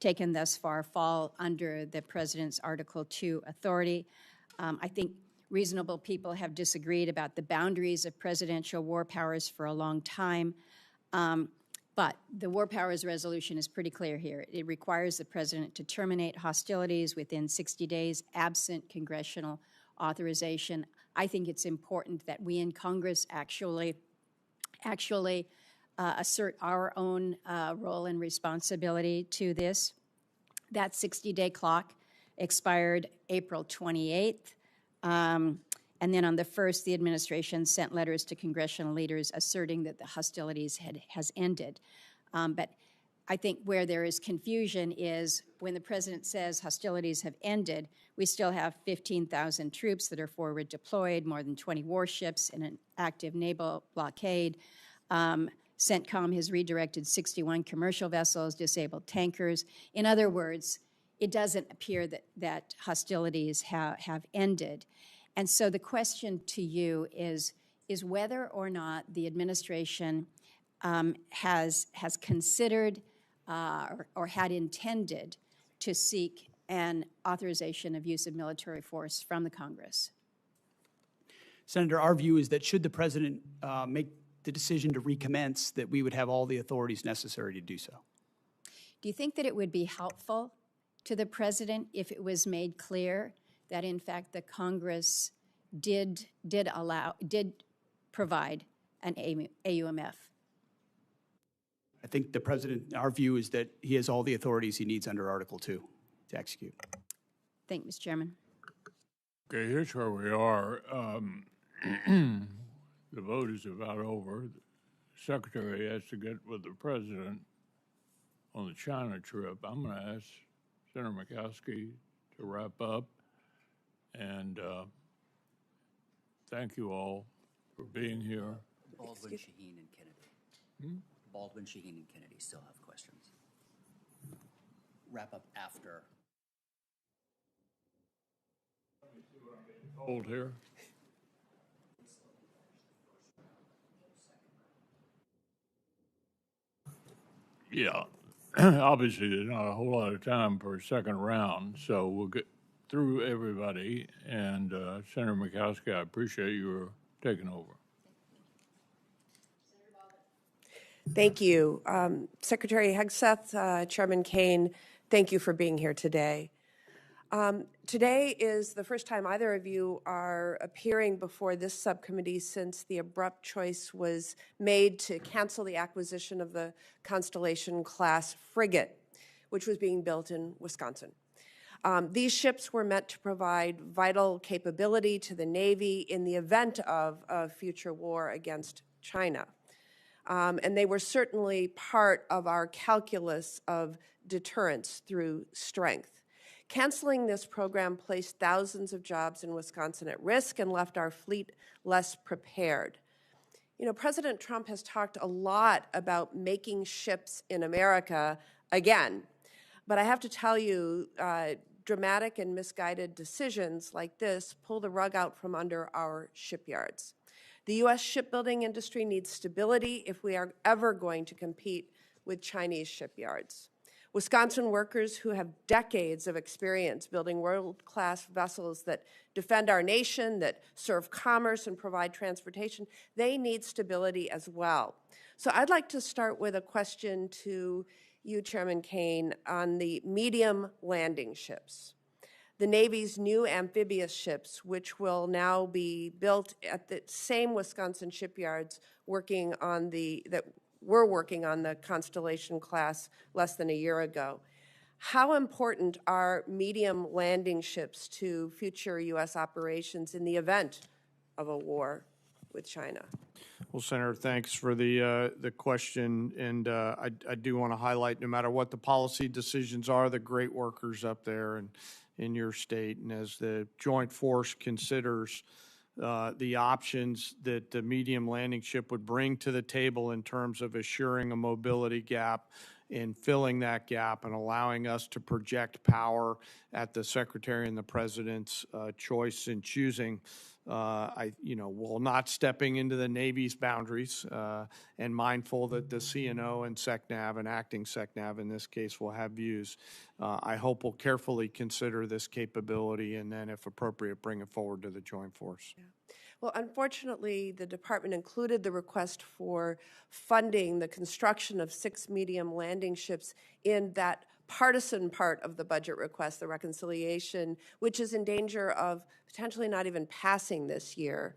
taken thus far fall under the President's Article 2 authority. I think reasonable people have disagreed about the boundaries of presidential war powers for a long time. But the War Powers Resolution is pretty clear here. It requires the President to terminate hostilities within 60 days, absent congressional authorization. I think it's important that we in Congress actually assert our own role and responsibility to this. That 60-day clock expired April 28th. And then on the 1st, the administration sent letters to congressional leaders asserting that the hostilities has ended. But I think where there is confusion is when the President says hostilities have ended, we still have 15,000 troops that are forward deployed, more than 20 warships in an active naval blockade. CENTCOM has redirected 61 commercial vessels, disabled tankers. In other words, it doesn't appear that hostilities have ended. And so the question to you is whether or not the administration has considered or had intended to seek an authorization of use of military force from the Congress. Senator, our view is that should the President make the decision to recommence, that we would have all the authorities necessary to do so. Do you think that it would be helpful to the President if it was made clear that, in fact, the Congress did provide an AUMF? I think the President, our view is that he has all the authorities he needs under Article 2 to execute. Thank you, Mr. Chairman. Okay, here's where we are. The vote is about over. The Secretary has to get with the President on the China trip. I'm going to ask Senator Murkowski to wrap up, and thank you all for being here. Baldwin, Shaheen, and Kennedy. Baldwin, Shaheen, and Kennedy still have questions. Wrap up after. Hold here. Yeah, obviously there's not a whole lot of time for a second round, so we'll get through everybody. And Senator Murkowski, I appreciate your taking over. Thank you. Secretary Hegseth, Chairman Caine, thank you for being here today. Today is the first time either of you are appearing before this subcommittee since the abrupt choice was made to cancel the acquisition of the Constellation-class frigate, which was being built in Wisconsin. These ships were meant to provide vital capability to the Navy in the event of a future war against China. And they were certainly part of our calculus of deterrence through strength. Canceling this program placed thousands of jobs in Wisconsin at risk and left our fleet less prepared. You know, President Trump has talked a lot about making ships in America again. But I have to tell you, dramatic and misguided decisions like this pull the rug out from under our shipyards. The U.S. shipbuilding industry needs stability if we are ever going to compete with Chinese shipyards. Wisconsin workers who have decades of experience building world-class vessels that defend our nation, that serve commerce and provide transportation, they need stability as well. So I'd like to start with a question to you, Chairman Caine, on the medium landing ships. the Navy's new amphibious ships, which will now be built at the same Wisconsin shipyards that were working on the Constellation class less than a year ago. How important are medium landing ships to future U.S. operations in the event of a war with China? Well, Senator, thanks for the question, and I do want to highlight, no matter what the policy decisions are, the great workers up there and in your state, and as the Joint Force considers the options that the medium landing ship would bring to the table in terms of assuring a mobility gap and filling that gap and allowing us to project power at the Secretary and the President's choice in choosing. While not stepping into the Navy's boundaries and mindful that the CNO and SECNAV and acting SECNAV in this case will have views, I hope we'll carefully consider this capability and then, if appropriate, bring it forward to the Joint Force. Yeah. Well, unfortunately, the department included the request for funding the construction of 6 medium landing ships in that partisan part of the budget request, the reconciliation, which is in danger of potentially not even passing this year.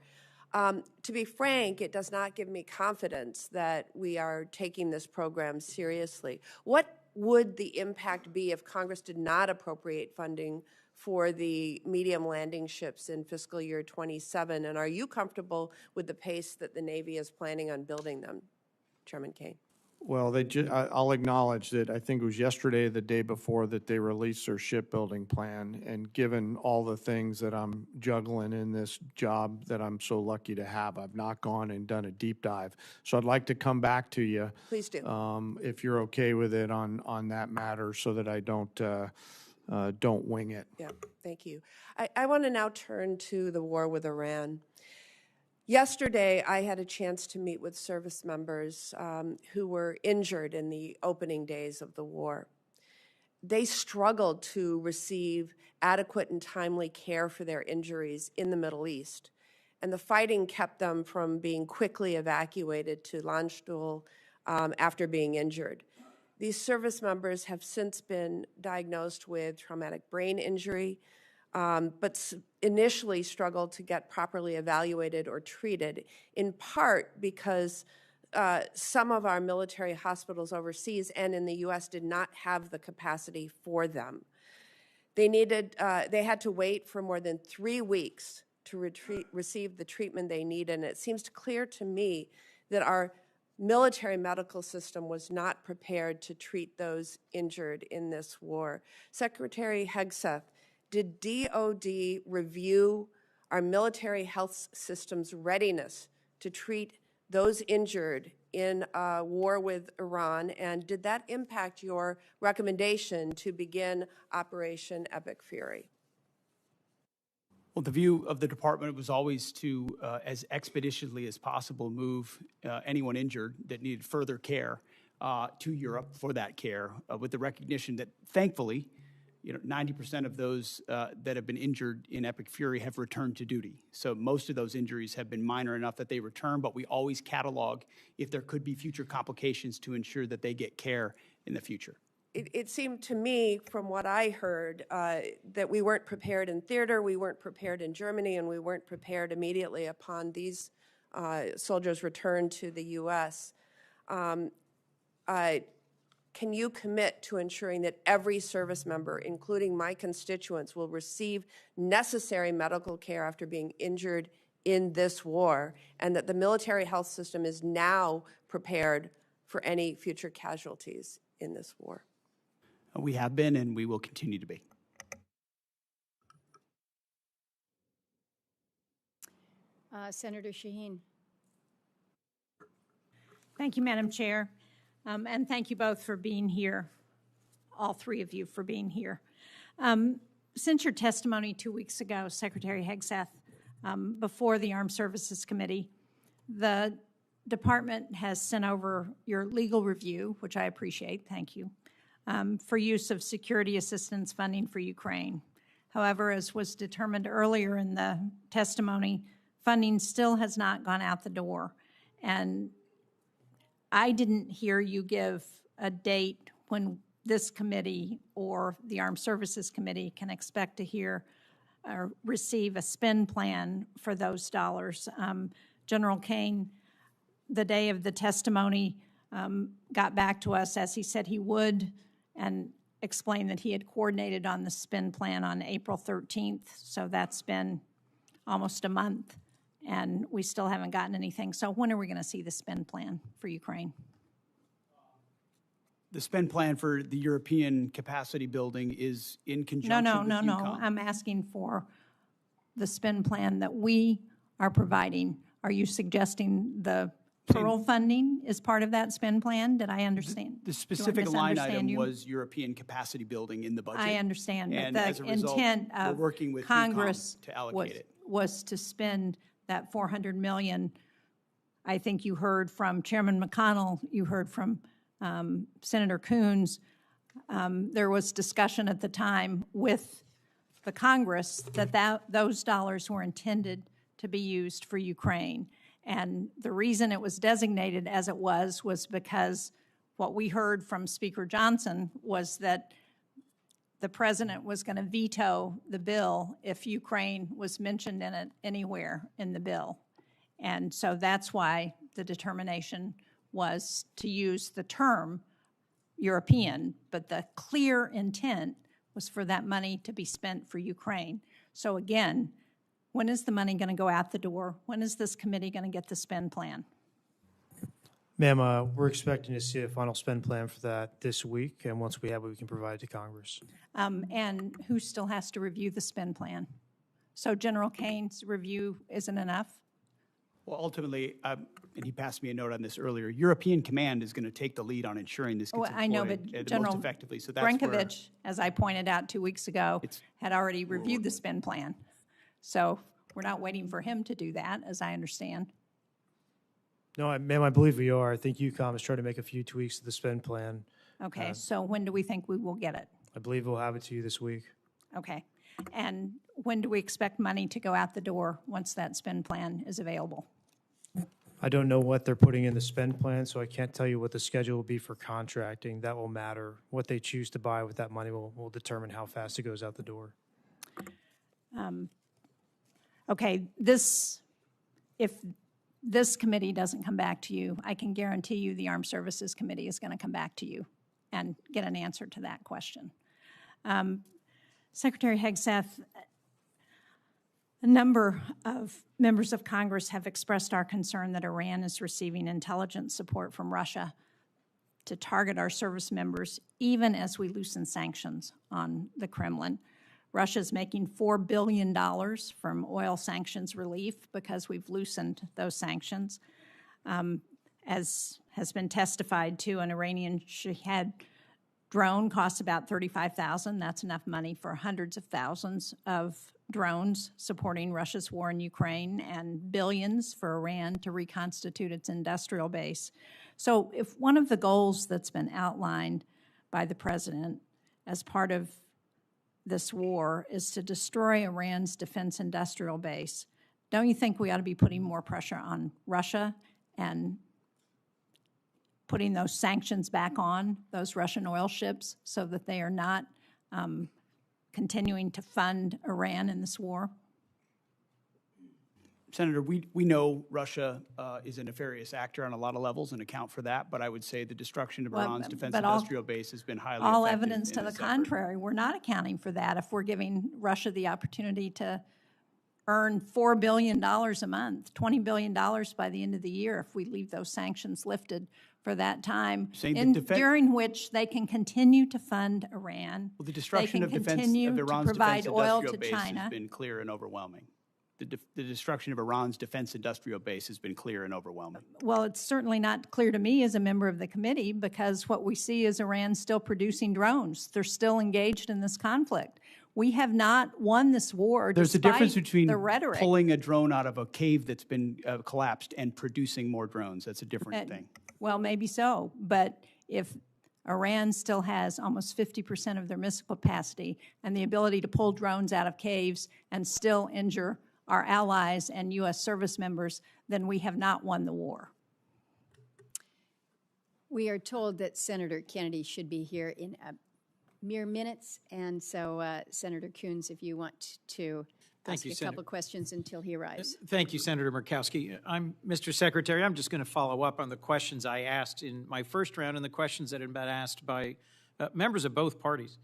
To be frank, it does not give me confidence that we are taking this program seriously. What would the impact be if Congress did not appropriate funding for the medium landing ships in fiscal year 27? And are you comfortable with the pace that the Navy is planning on building them, Chairman Caine? Well, I'll acknowledge that I think it was yesterday, the day before, that they released their shipbuilding plan. And given all the things that I'm juggling in this job that I'm so lucky to have, I've not gone and done a deep dive. So I'd like to come back to you. Please do. If you're okay with it on that matter, so that I don't wing it. Yeah, thank you. I want to now turn to the war with Iran. Yesterday, I had a chance to meet with service members who were injured in the opening days of the war. They struggled to receive adequate and timely care for their injuries in the Middle East, and the fighting kept them from being quickly evacuated to Landstuhl after being injured. These service members have since been diagnosed with traumatic brain injury, but initially struggled to get properly evaluated or treated, in part because some of our military hospitals overseas and in the U.S. did not have the capacity for them. They had to wait for more than 3 weeks to receive the treatment they needed, and it seems clear to me that our military medical system was not prepared to treat those injured in this war. Secretary Hegseth, did DOD review our military health system's readiness to treat those injured in a war with Iran, and did that impact your recommendation to begin Operation Epic Fury? Well, the view of the department was always to, as expeditiously as possible, move anyone injured that needed further care to Europe for that care, with the recognition that, thankfully, 90% of those that have been injured in Epic Fury have returned to duty. So most of those injuries have been minor enough that they return, but we always catalog if there could be future complications to ensure that they get care in the future. It seemed to me, from what I heard, that we weren't prepared in theater, we weren't prepared in Germany, and we weren't prepared immediately upon these soldiers' return to the U.S. Can you commit to ensuring that every service member, including my constituents, will receive necessary medical care after being injured in this war, and that the military health system is now prepared for any future casualties in this war? We have been, and we will continue to be. Senator Shaheen. Thank you, Madam Chair. And thank you both for being here, all three of you for being here. Since your testimony 2 weeks ago, Secretary Hegseth, before the Armed Services Committee, the department has sent over your legal review, which I appreciate, thank you, for use of security assistance funding for Ukraine. However, as was determined earlier in the testimony, funding still has not gone out the door. And I didn't hear you give a date when this committee or the Armed Services Committee can expect to hear or receive a spend plan for those dollars. General Caine, the day of the testimony, got back to us as he said he would and explained that he had coordinated on the spend plan on April 13th. So that's been almost a month, and we still haven't gotten anything. So when are we going to see the spend plan for Ukraine? The spend plan for the European capacity building is in conjunction with No. EUCOM. I'm asking for the spend plan that we are providing. Are you suggesting the Pearl funding is part of that spend plan? Did I understand? The specific Do I line misunderstand item you? was European capacity building in the budget. I understand, but And the as a result, intent we're of working with Congress EUCOM to allocate it. was to spend that $400 million. I think you heard from Chairman McConnell, you heard from Senator Coons. There was discussion at the time with the Congress that those dollars were intended to be used for Ukraine. And the reason it was designated as it was because what we heard from Speaker Johnson was that the president was going to veto the bill if Ukraine was mentioned in it anywhere in the bill. And so that's why the determination was to use the term European, but the clear intent was for that money to be spent for Ukraine. So again, when is the money going to go out the door? When is this committee going to get the spend plan? Ma'am, we're expecting to see a final spend plan for that this week, and once we have it, we can provide it to Congress. And who still has to review the spend plan? So General Caine's review isn't enough? Well, ultimately, and he passed me a note on this earlier, European Command is going to take the lead on ensuring this gets I know, deployed but the General most effectively. So that's where Brinkovich, as I pointed out 2 weeks ago, had already reviewed the spend plan. So we're not waiting for him to do that, as I understand. No, ma'am, I believe we are. I think EUCOM is trying to make a few tweaks to the spend plan. Okay, so when do we think we will get it? I believe we'll have it to you this week. Okay. And when do we expect money to go out the door once that spend plan is available? I don't know what they're putting in the spend plan, so I can't tell you what the schedule will be for contracting. That will matter. What they choose to buy with that money will determine how fast it goes out the door. Okay, if this committee doesn't come back to you, I can guarantee you the Armed Services Committee is going to come back to you and get an answer to that question. Secretary Hegseth, a number of members of Congress have expressed our concern that Iran is receiving intelligence support from Russia to target our service members, even as we loosen sanctions on the Kremlin. Russia's making $4 billion from oil sanctions relief because we've loosened those sanctions. As has been testified to, an Iranian Shahed drone costs about $35,000. That's enough money for hundreds of thousands of drones supporting Russia's war in Ukraine, and billions for Iran to reconstitute its industrial base. So if one of the goals that's been outlined by the president as part of this war is to destroy Iran's defense industrial base, don't you think we ought to be putting more pressure on Russia and putting those sanctions back on those Russian oil ships so that they are not continuing to fund Iran in this war? Senator, we know Russia is a nefarious actor on a lot of levels and account for that, but I would say the destruction of Iran's defense industrial base has been highly all effective evidence to in the this effort. contrary. We're not accounting for that if we're giving Russia the opportunity to earn $4 billion a month, $20 billion by the end of the year if we leave those sanctions lifted for that time, during which they can continue to fund Iran. Well, the destruction of Iran's defense industrial base has been clear and overwhelming. The destruction of Iran's defense industrial base has been clear and overwhelming. Well, it's certainly not clear to me as a member of the committee, because what we see is Iran still producing drones. They're still engaged in this conflict. We have not won this war. There's a difference between the rhetoric. Pulling a drone out of a cave that's been collapsed and producing more drones. That's a different thing. Well, maybe so, but if Iran still has almost 50% of their missile capacity and the ability to pull drones out of caves and still injure our allies and U.S. service members, then we have not won the war. We are told that Senator Kennedy should be here in mere minutes, and so Senator Coons, if you want to ask a couple questions until he arrives. Thank you, Senator Murkowski. Mr. Secretary, I'm just going to follow up on the questions I asked in my first round and the questions that had been asked by members of both parties.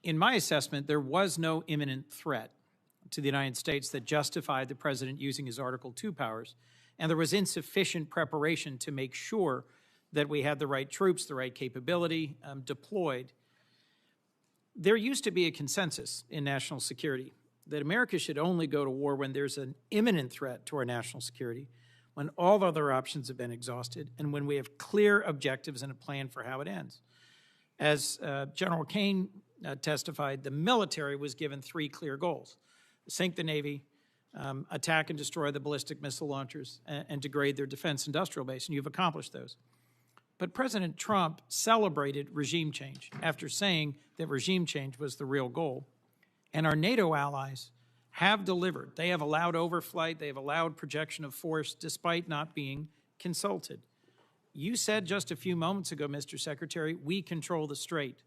In my assessment, there was no imminent threat to the United States that justified the president using his Article II powers, and there was insufficient preparation to make sure that we had the right troops, the right capability deployed. There used to be a consensus in national security that America should only go to war when there's an imminent threat to our national security, when all other options have been exhausted, and when we have clear objectives and a plan for how it ends. As General Caine testified, the military was given 3 clear goals: sink the Navy, attack and destroy the ballistic missile launchers, and degrade their defense industrial base, and you've accomplished those. But President Trump celebrated regime change after saying that regime change was the real goal. And our NATO allies have delivered. They have allowed overflight. They have allowed projection of force despite not being consulted. You said just a few moments ago, Mr. Secretary, we control the Strait.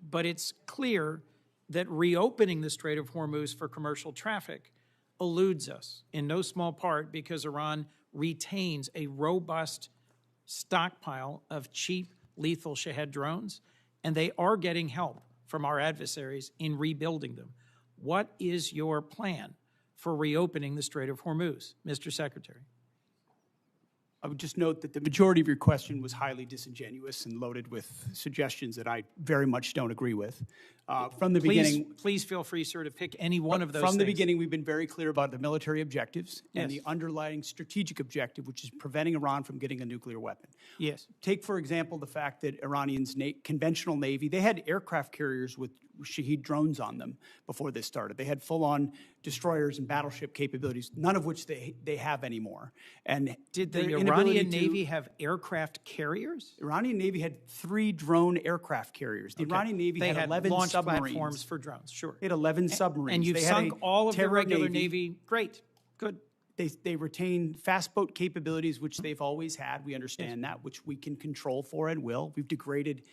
But it's clear that reopening the Strait of Hormuz for commercial traffic eludes us, in no small part because Iran retains a robust stockpile of cheap, lethal Shahed drones, and they are getting help from our adversaries in rebuilding them. What is your plan for reopening the Strait of Hormuz, Mr. Secretary? I would just note that the majority of your question was highly disingenuous and loaded with suggestions that I very much don't agree with. From the beginning, please feel free, sir, to pick any one of those From the things. beginning, we've been very clear about the military objectives and Yes. the underlying strategic objective, which is preventing Iran from getting a nuclear weapon. Yes. Take, for example, the fact that Iranians' conventional Navy, they had aircraft carriers with Shahed drones on them before this started. They had full-on destroyers and battleship capabilities, none of which they have anymore. And Did the their inability Iranian to- Navy have aircraft carriers? Iranian Navy had 3 drone aircraft carriers. The Iranian Navy They had 11 launch submarines. platforms for drones, sure. They had 11 submarines. And you've They had sunk a all of the terror regular Navy. Great, good. They retain fast boat capabilities, which they've always had. We understand that, which we can control for and will. We've degraded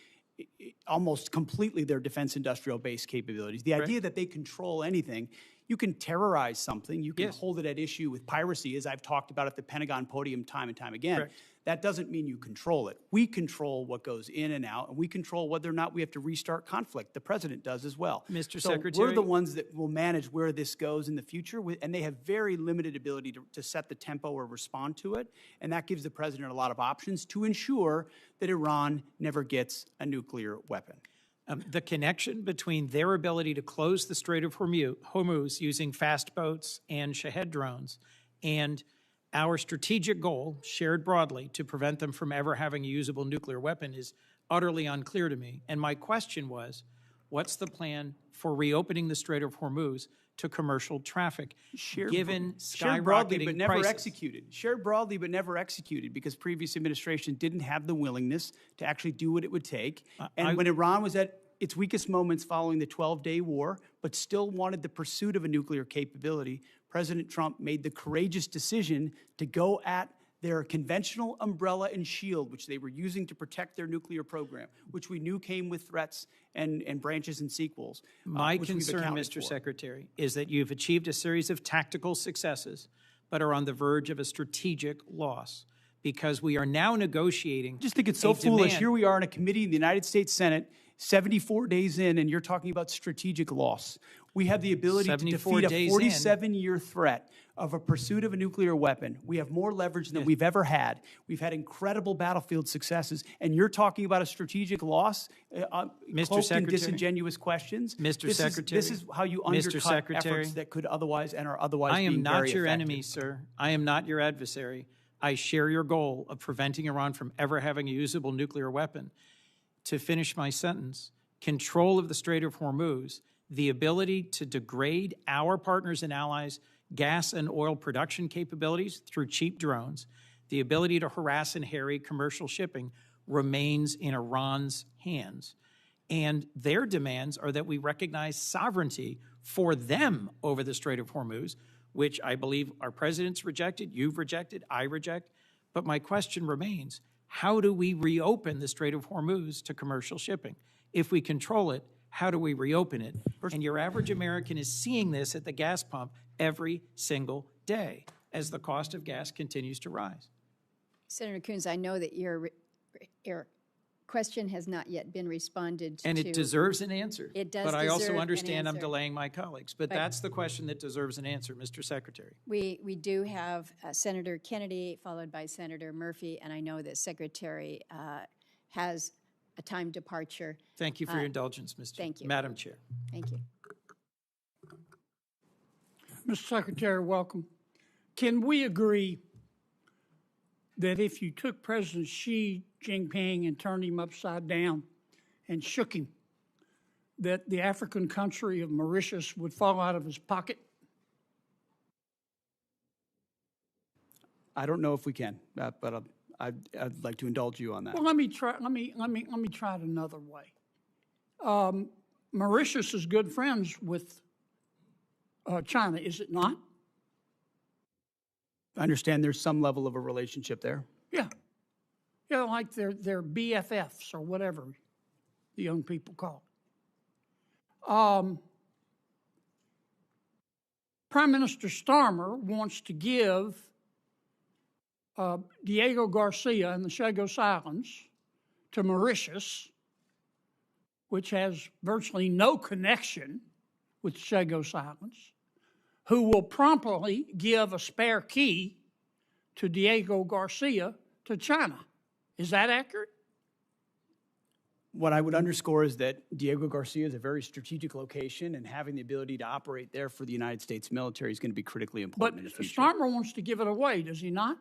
almost completely their defense industrial base capabilities. The idea that they control anything, you can terrorize something, you can hold it at issue with piracy, as I've talked about at the Pentagon podium time and time again. Correct. That doesn't mean you control it. We control what goes in and out, and we control whether or not we have to restart conflict. The president does as well. Mr. So Secretary. we're the ones that will manage where this goes in the future, and they have very limited ability to set the tempo or respond to it, and that gives the president a lot of options to ensure that Iran never gets a nuclear weapon. The connection between their ability to close the Strait of Hormuz using fast boats and Shahed drones and our strategic goal, shared broadly, to prevent them from ever having a usable nuclear weapon is utterly unclear to me. And my question was, what's the plan for reopening the Strait of Hormuz to commercial traffic, given shared broadly skyrocketing but never prices? executed. Shared broadly but never executed because previous administration didn't have the willingness to actually do what it would take. And when Iran was at its weakest moments following the 12-day war, but still wanted the pursuit of a nuclear capability, President Trump made the courageous decision to go at their conventional umbrella and shield, which they were using to protect their nuclear program, which we knew came with threats and branches and sequels. My which we've concern, accounted Mr. for. Secretary, is that you've achieved a series of tactical successes, but are on the verge of a strategic loss because we are now negotiating. I just think it's so foolish. Here we are in a committee in the United States Senate, 74 days in, and you're talking about strategic loss. We have the ability to defeat a 47-year threat of a pursuit of a nuclear weapon. We have more leverage than we've ever had. We've had incredible battlefield successes, and you're talking about a strategic loss, cloaked in disingenuous questions. Mr. Secretary, this is how you undercut efforts that could otherwise and are otherwise I being am not very your effective. enemy, sir. I am not your adversary. I share your goal of preventing Iran from ever having a usable nuclear weapon. To finish my sentence, control of the Strait of Hormuz, the ability to degrade our partners and allies' gas and oil production capabilities through cheap drones, the ability to harass and harry commercial shipping remains in Iran's hands. And their demands are that we recognize sovereignty for them over the Strait of Hormuz, which I believe our president's rejected, you've rejected, I reject. But my question remains, how do we reopen the Strait of Hormuz to commercial shipping? If we control it, how do we reopen it? And your average American is seeing this at the gas pump every single day as the cost of gas continues to rise. Senator Coons, I know that your question has not yet been responded to. And it deserves an answer. It does But I also deserve an understand I'm answer. delaying my colleagues. But that's the question that deserves an answer, Mr. Secretary. We do have Senator Kennedy, followed by Senator Murphy, and I know that Secretary has a time departure. Thank you for your indulgence, Thank you. Madam Chair. Thank you. Mr. Secretary, welcome. Can we agree that if you took President Xi Jinping and turned him upside down and shook him, that the African country of Mauritius would fall out of his pocket? I don't know if we can, but I'd like to indulge you on that. Well, let me try it another way. Mauritius is good friends with China, is it not? I understand there's some level of a relationship there. Yeah. Yeah, like they're BFFs or whatever the young people call it. Prime Minister Starmer wants to give Diego Garcia and the Chagos Islands to Mauritius, which has virtually no connection with the Chagos Islands, who will promptly give a spare key to Diego Garcia to China. Is that accurate? What I would underscore is that Diego Garcia is a very strategic location, and having the ability to operate there for the United States military is going to be critically important in the future. Starmer wants to give it away, does he not?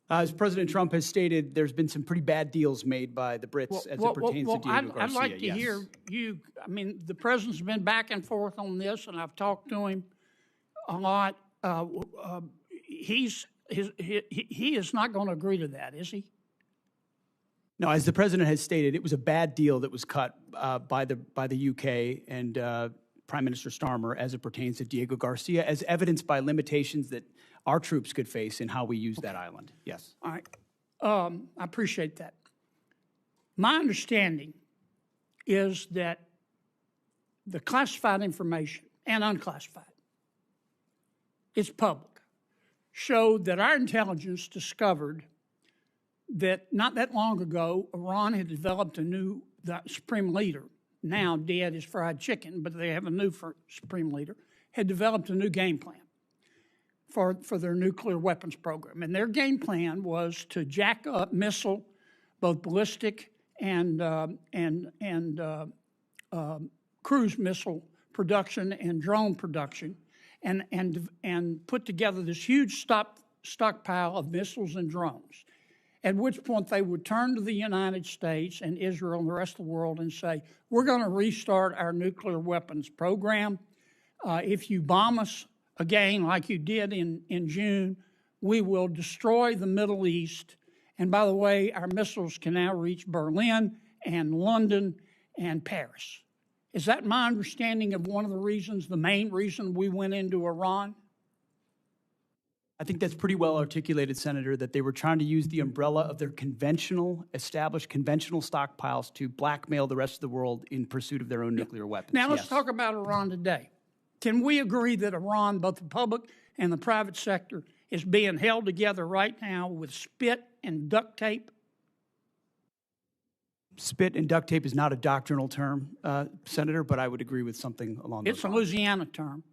As President Trump has stated, there's been some pretty bad deals made by the Brits as it pertains to Diego Garcia. I'd like to hear you. I mean, the president's been back and forth on this, and I've talked to him a lot. He is not going to agree to that, is he? No, as the president has stated, it was a bad deal that was cut by the UK and Prime Minister Starmer as it pertains to Diego Garcia, as evidenced by limitations that our troops could face in how we use that island. Yes. All right. I appreciate that. My understanding is that the classified information and unclassified, it's public, showed that our intelligence discovered that not that long ago, Iran had developed a new supreme leader, now dead as fried chicken, but they have a new supreme leader, had developed a new game plan for their nuclear weapons program. And their game plan was to jack up missile, both ballistic and cruise missile production and drone production, and put together this huge stockpile of missiles and drones, at which point they would turn to the United States and Israel and the rest of the world and say, we're going to restart our nuclear weapons program. If you bomb us again, like you did in June, we will destroy the Middle East. And by the way, our missiles can now reach Berlin and London and Paris. Is that my understanding of one of the reasons, the main reason we went into Iran? I think that's pretty well articulated, Senator, that they were trying to use the umbrella of their established conventional stockpiles to blackmail the rest of the world in pursuit of their own nuclear weapons. Now let's talk about Iran today. Can we agree that Iran, both the public and the private sector, is being held together right now with spit and duct tape? Spit and duct tape is not a doctrinal term, Senator, but I would agree with something along those lines. It's a Louisiana term.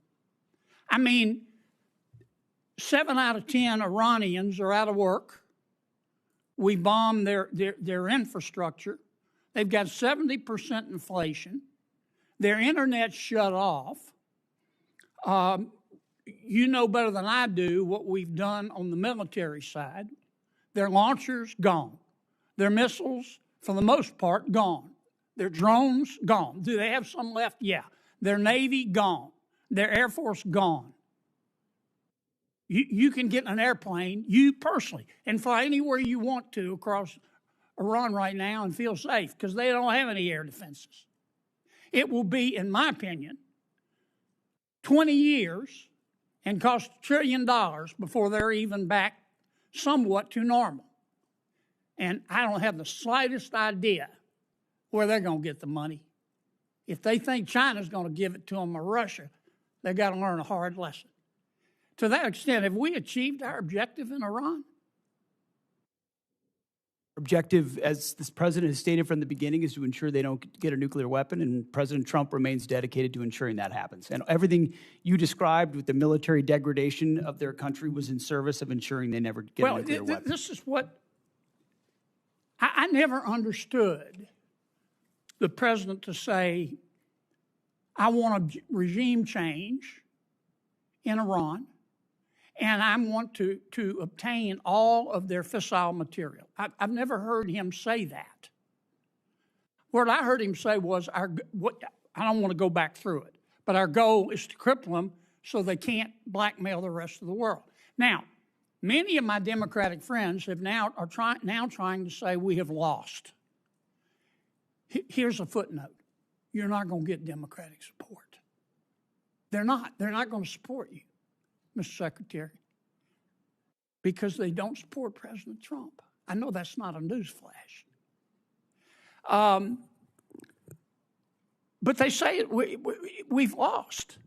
I mean, 7 out of 10 Iranians are out of work. We bomb their infrastructure. They've got 70% inflation. Their internet's shut off. You know better than I do what we've done on the military side. Their launchers, gone. Their missiles, for the most part, gone. Their drones, gone. Do they have some left? Yeah. Their Navy, gone. Their Air Force, gone. You can get in an airplane, you personally, and fly anywhere you want to across Iran right now and feel safe because they don't have any air defenses. It will be, in my opinion, 20 years and cost $1 trillion before they're even back somewhat to normal. And I don't have the slightest idea where they're going to get the money. If they think China's going to give it to them or Russia, they've got to learn a hard lesson. To that extent, have we achieved our objective in Iran? Objective, as this president has stated from the beginning, is to ensure they don't get a nuclear weapon, and President Trump remains dedicated to ensuring that happens. And everything you described with the military degradation of their country was in service of ensuring they never get a nuclear weapon. This is what I never understood the president to say, I want a regime change in Iran, and I want to obtain all of their fissile material. I've never heard him say that. What I heard him say was, I don't want to go back through it, but our goal is to cripple them so they can't blackmail the rest of the world. Now, many of my Democratic friends are now trying to say we have lost. Here's a footnote. You're not going to get Democratic support. They're not. They're not going to support you, Mr. Secretary, because they don't support President Trump. I know that's not a newsflash. But they say we've lost.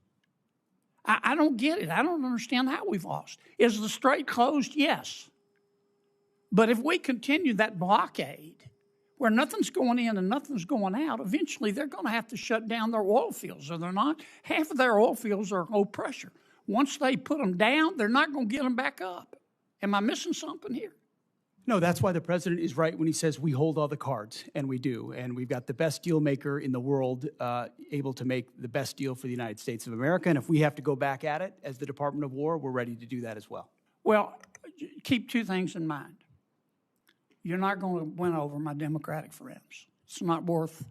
I don't get it. I don't understand how we've lost. Is the strait closed? Yes. But if we continue that blockade where nothing's going in and nothing's going out, eventually they're going to have to shut down their oil fields, are they not? Half of their oil fields are low pressure. Once they put them down, they're not going to get them back up. Am I missing something here? No, that's why the president is right when he says we hold all the cards, and we do. And we've got the best deal maker in the world able to make the best deal for the United States of America. And if we have to go back at it as the Department of War, we're ready to do that as well. Well, keep two things in mind. You're not going to win over my Democratic friends. It's not worth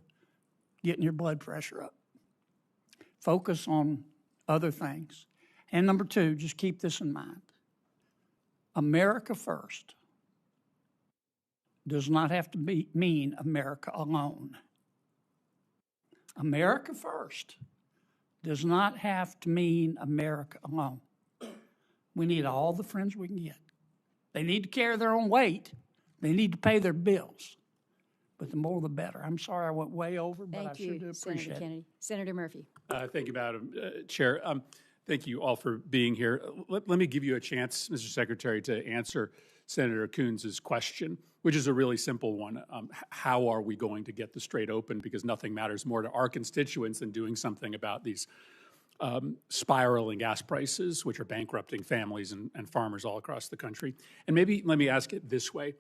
getting your blood pressure up. Focus on other things. And number two, just keep this in mind. America first does not have to mean America alone. America first does not have to mean America alone. We need all the friends we can get. They need to carry their own weight. They need to pay their bills. But the more the better. I'm sorry I went way over, but I sure do appreciate Senator Kennedy. Senator Murphy. Thank you, Madam Chair. Thank you all for being here. Let me give you a chance, Mr. Secretary, to answer Senator Coons' question, which is a really simple one. How are we going to get the strait open? Because nothing matters more to our constituents than doing something about these spiraling gas prices, which are bankrupting families and farmers all across the country. And maybe let me ask it this way.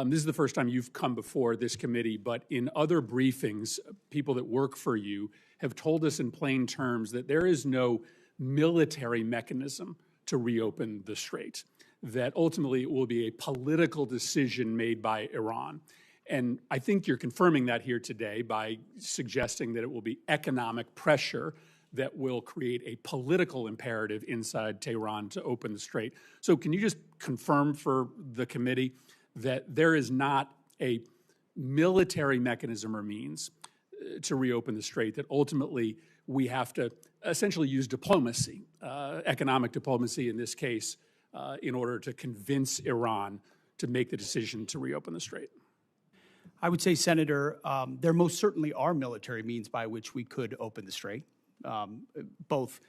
This is the first time you've come before this committee, but in other briefings, people that work for you have told us in plain terms that there is no military mechanism to reopen the strait, that ultimately it will be a political decision made by Iran. And I think you're confirming that here today by suggesting that it will be economic pressure that will create a political imperative inside Tehran to open the strait. So can you just confirm for the committee that there is not a military mechanism or means to reopen the strait, that ultimately we have to essentially use diplomacy, economic diplomacy in this case, in order to convince Iran to make the decision to reopen the strait? I would say, Senator, there most certainly are military means by which we could open the strait, both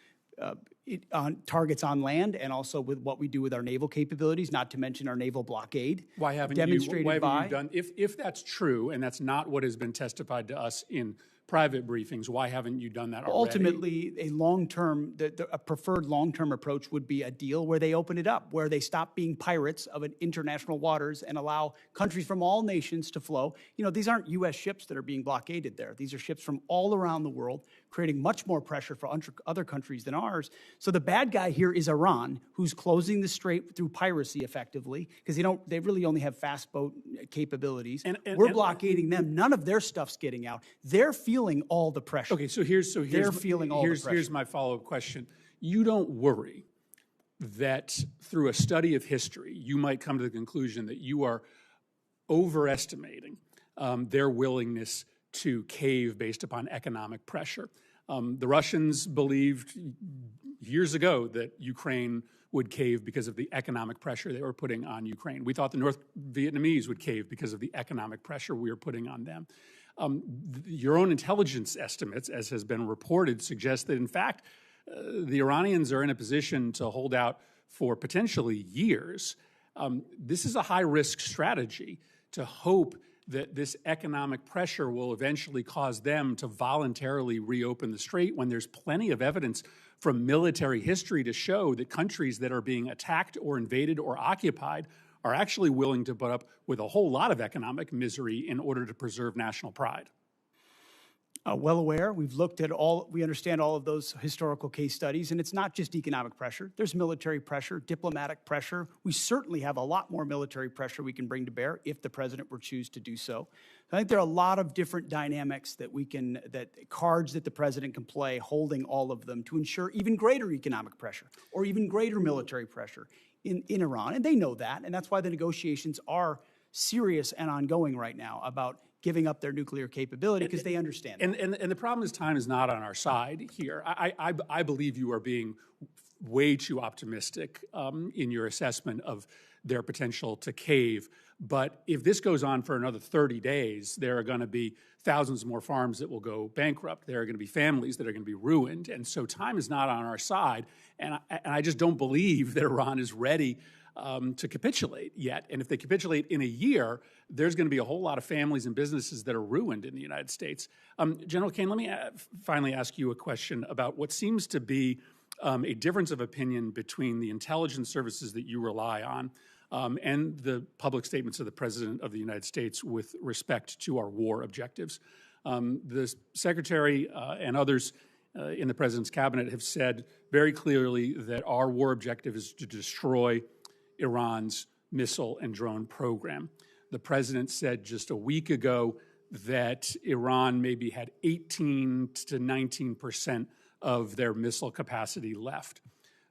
on targets on land and also with what we do with our naval capabilities, not to mention our naval blockade. Why haven't you done, if that's true, and that's not what has been testified to us in private briefings, why haven't you done that already? Ultimately, a long-term, a preferred long-term approach would be a deal where they open it up, where they stop being pirates of international waters and allow countries from all nations to flow. You know, these aren't U.S. ships that are being blockaded there. These are ships from all around the world, creating much more pressure for other countries than ours. So the bad guy here is Iran, who's closing the strait through piracy effectively, because they really only have fast boat capabilities. We're blockading them. None of their stuff's getting out. They're feeling all the pressure. Okay, so here's my follow-up question. You don't worry that through a study of history, you might come to the conclusion that you are overestimating their willingness to cave based upon economic pressure. The Russians believed years ago that Ukraine would cave because of the economic pressure they were putting on Ukraine. We thought the North Vietnamese would cave because of the economic pressure we were putting on them. Your own intelligence estimates, as has been reported, suggest that, in fact, the Iranians are in a position to hold out for potentially years. This is a high-risk strategy to hope that this economic pressure will eventually cause them to voluntarily reopen the strait when there's plenty of evidence from military history to show that countries that are being attacked or invaded or occupied are actually willing to put up with a whole lot of economic misery in order to preserve national pride. Well aware. We've looked at we understand all of those historical case studies, and it's not just economic pressure. There's military pressure, diplomatic pressure. We certainly have a lot more military pressure we can bring to bear if the president were to choose to do so. I think there are a lot of different dynamics cards that the president can play, holding all of them to ensure even greater economic pressure or even greater military pressure in Iran. And they know that, and that's why the negotiations are serious and ongoing right now about giving up their nuclear capability, because they understand. And the problem is time is not on our side here. I believe you are being way too optimistic in your assessment of their potential to cave. But if this goes on for another 30 days, there are going to be thousands more farms that will go bankrupt. There are going to be families that are going to be ruined. And so time is not on our side. And I just don't believe that Iran is ready to capitulate yet. And if they capitulate in a year, there's going to be a whole lot of families and businesses that are ruined in the United States. General Caine, let me finally ask you a question about what seems to be a difference of opinion between the intelligence services that you rely on and the public statements of the President of the United States with respect to our war objectives. The Secretary and others in the President's cabinet have said very clearly that our war objective is to destroy Iran's missile and drone program. The president said just a week ago that Iran maybe had 18 to 19% of their missile capacity left.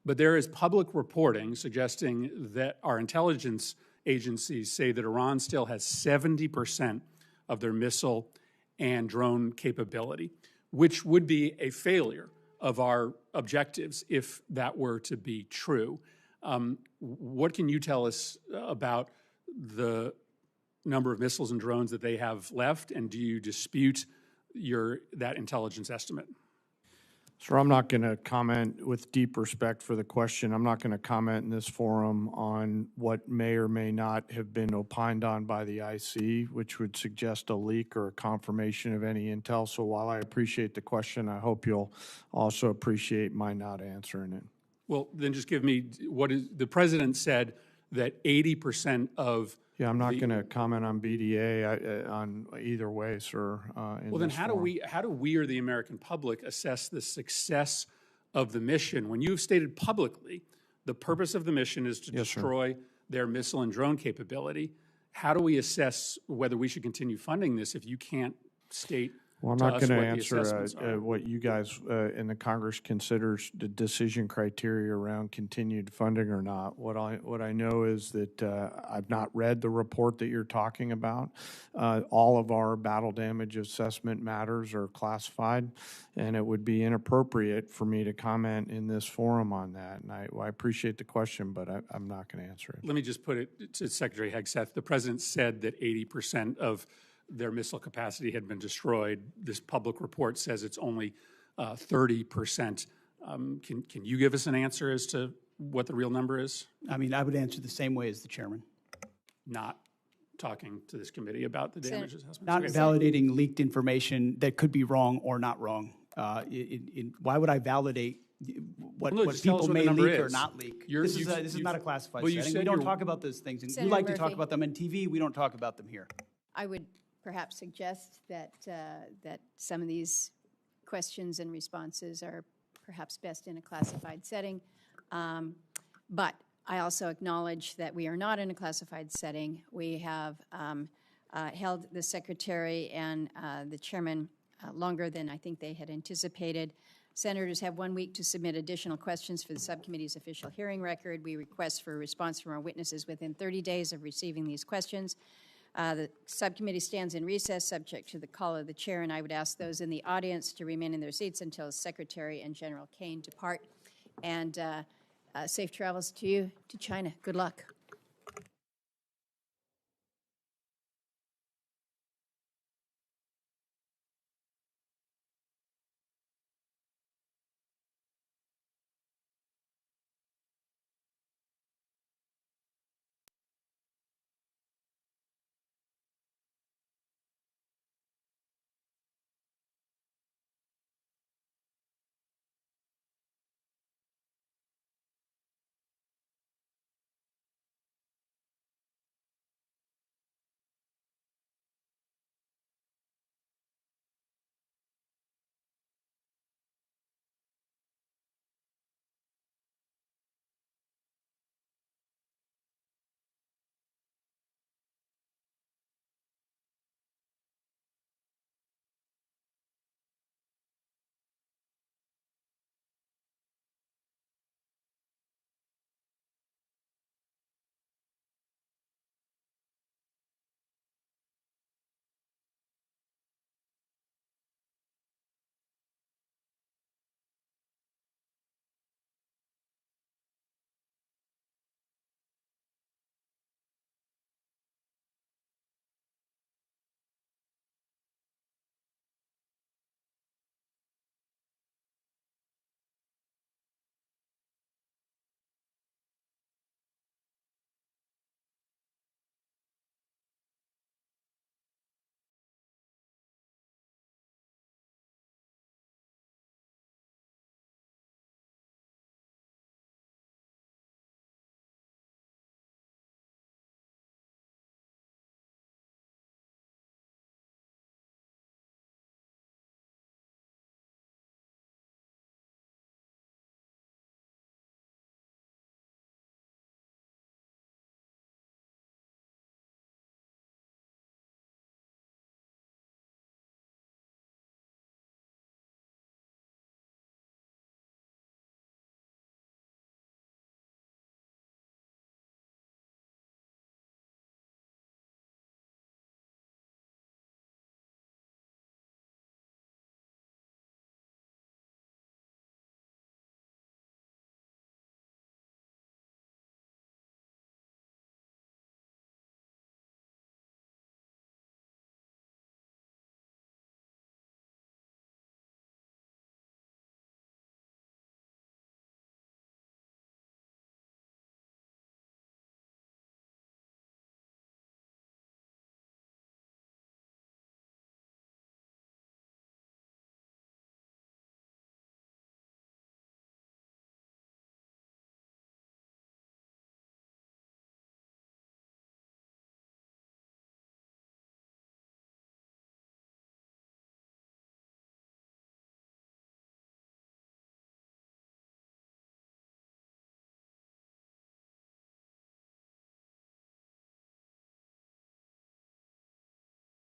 But there is public reporting suggesting that our intelligence agencies say that Iran still has 70% of their missile and drone capability, which would be a failure of our objectives if that were to be true. What can you tell us about the number of missiles and drones that they have left, and do you dispute that intelligence estimate? Sir, I'm not going to comment, with deep respect for the question, I'm not going to comment in this forum on what may or may not have been opined on by the IC, which would suggest a leak or a confirmation of any intel. So while I appreciate the question, I hope you'll also appreciate my not answering it. Well, then just give me the president said that 80% of. Yeah, I'm not going to comment on BDA on either way, sir. Well, then how do we or the American public assess the success of the mission when you've stated publicly the purpose of the mission is to destroy their missile and drone capability? How do we assess whether we should continue funding this if you can't state? Well, I'm not going to answer what you guys in the Congress considers the decision criteria around continued funding or not. What I know is that I've not read the report that you're talking about. All of our battle damage assessment matters are classified, and it would be inappropriate for me to comment in this forum on that. And I appreciate the question, but I'm not going to answer it. Let me just put it to Secretary Hegseth. The president said that 80% of their missile capacity had been destroyed. This public report says it's only 30%. Can you give us an answer as to what the real number is? I mean, I would answer the same way as the chairman. Not talking to this committee about the damage assessment? Not validating leaked information that could be wrong or not wrong. Why would I validate what people may leak or not leak? This is not a classified setting. We don't talk about those things. And you like to talk about them on TV. We don't talk about them here. I would perhaps suggest that some of these questions and responses are perhaps best in a classified setting. But I also acknowledge that we are not in a classified setting. We have held the Secretary and the Chairman longer than I think they had anticipated. Senators have 1 week to submit additional questions for the subcommittee's official hearing record. We request for a response from our witnesses within 30 days of receiving these questions. The subcommittee stands in recess subject to the call of the chair, and I would ask those in the audience to remain in their seats until Secretary and General Caine depart. and safe travels to you to China. Good luck.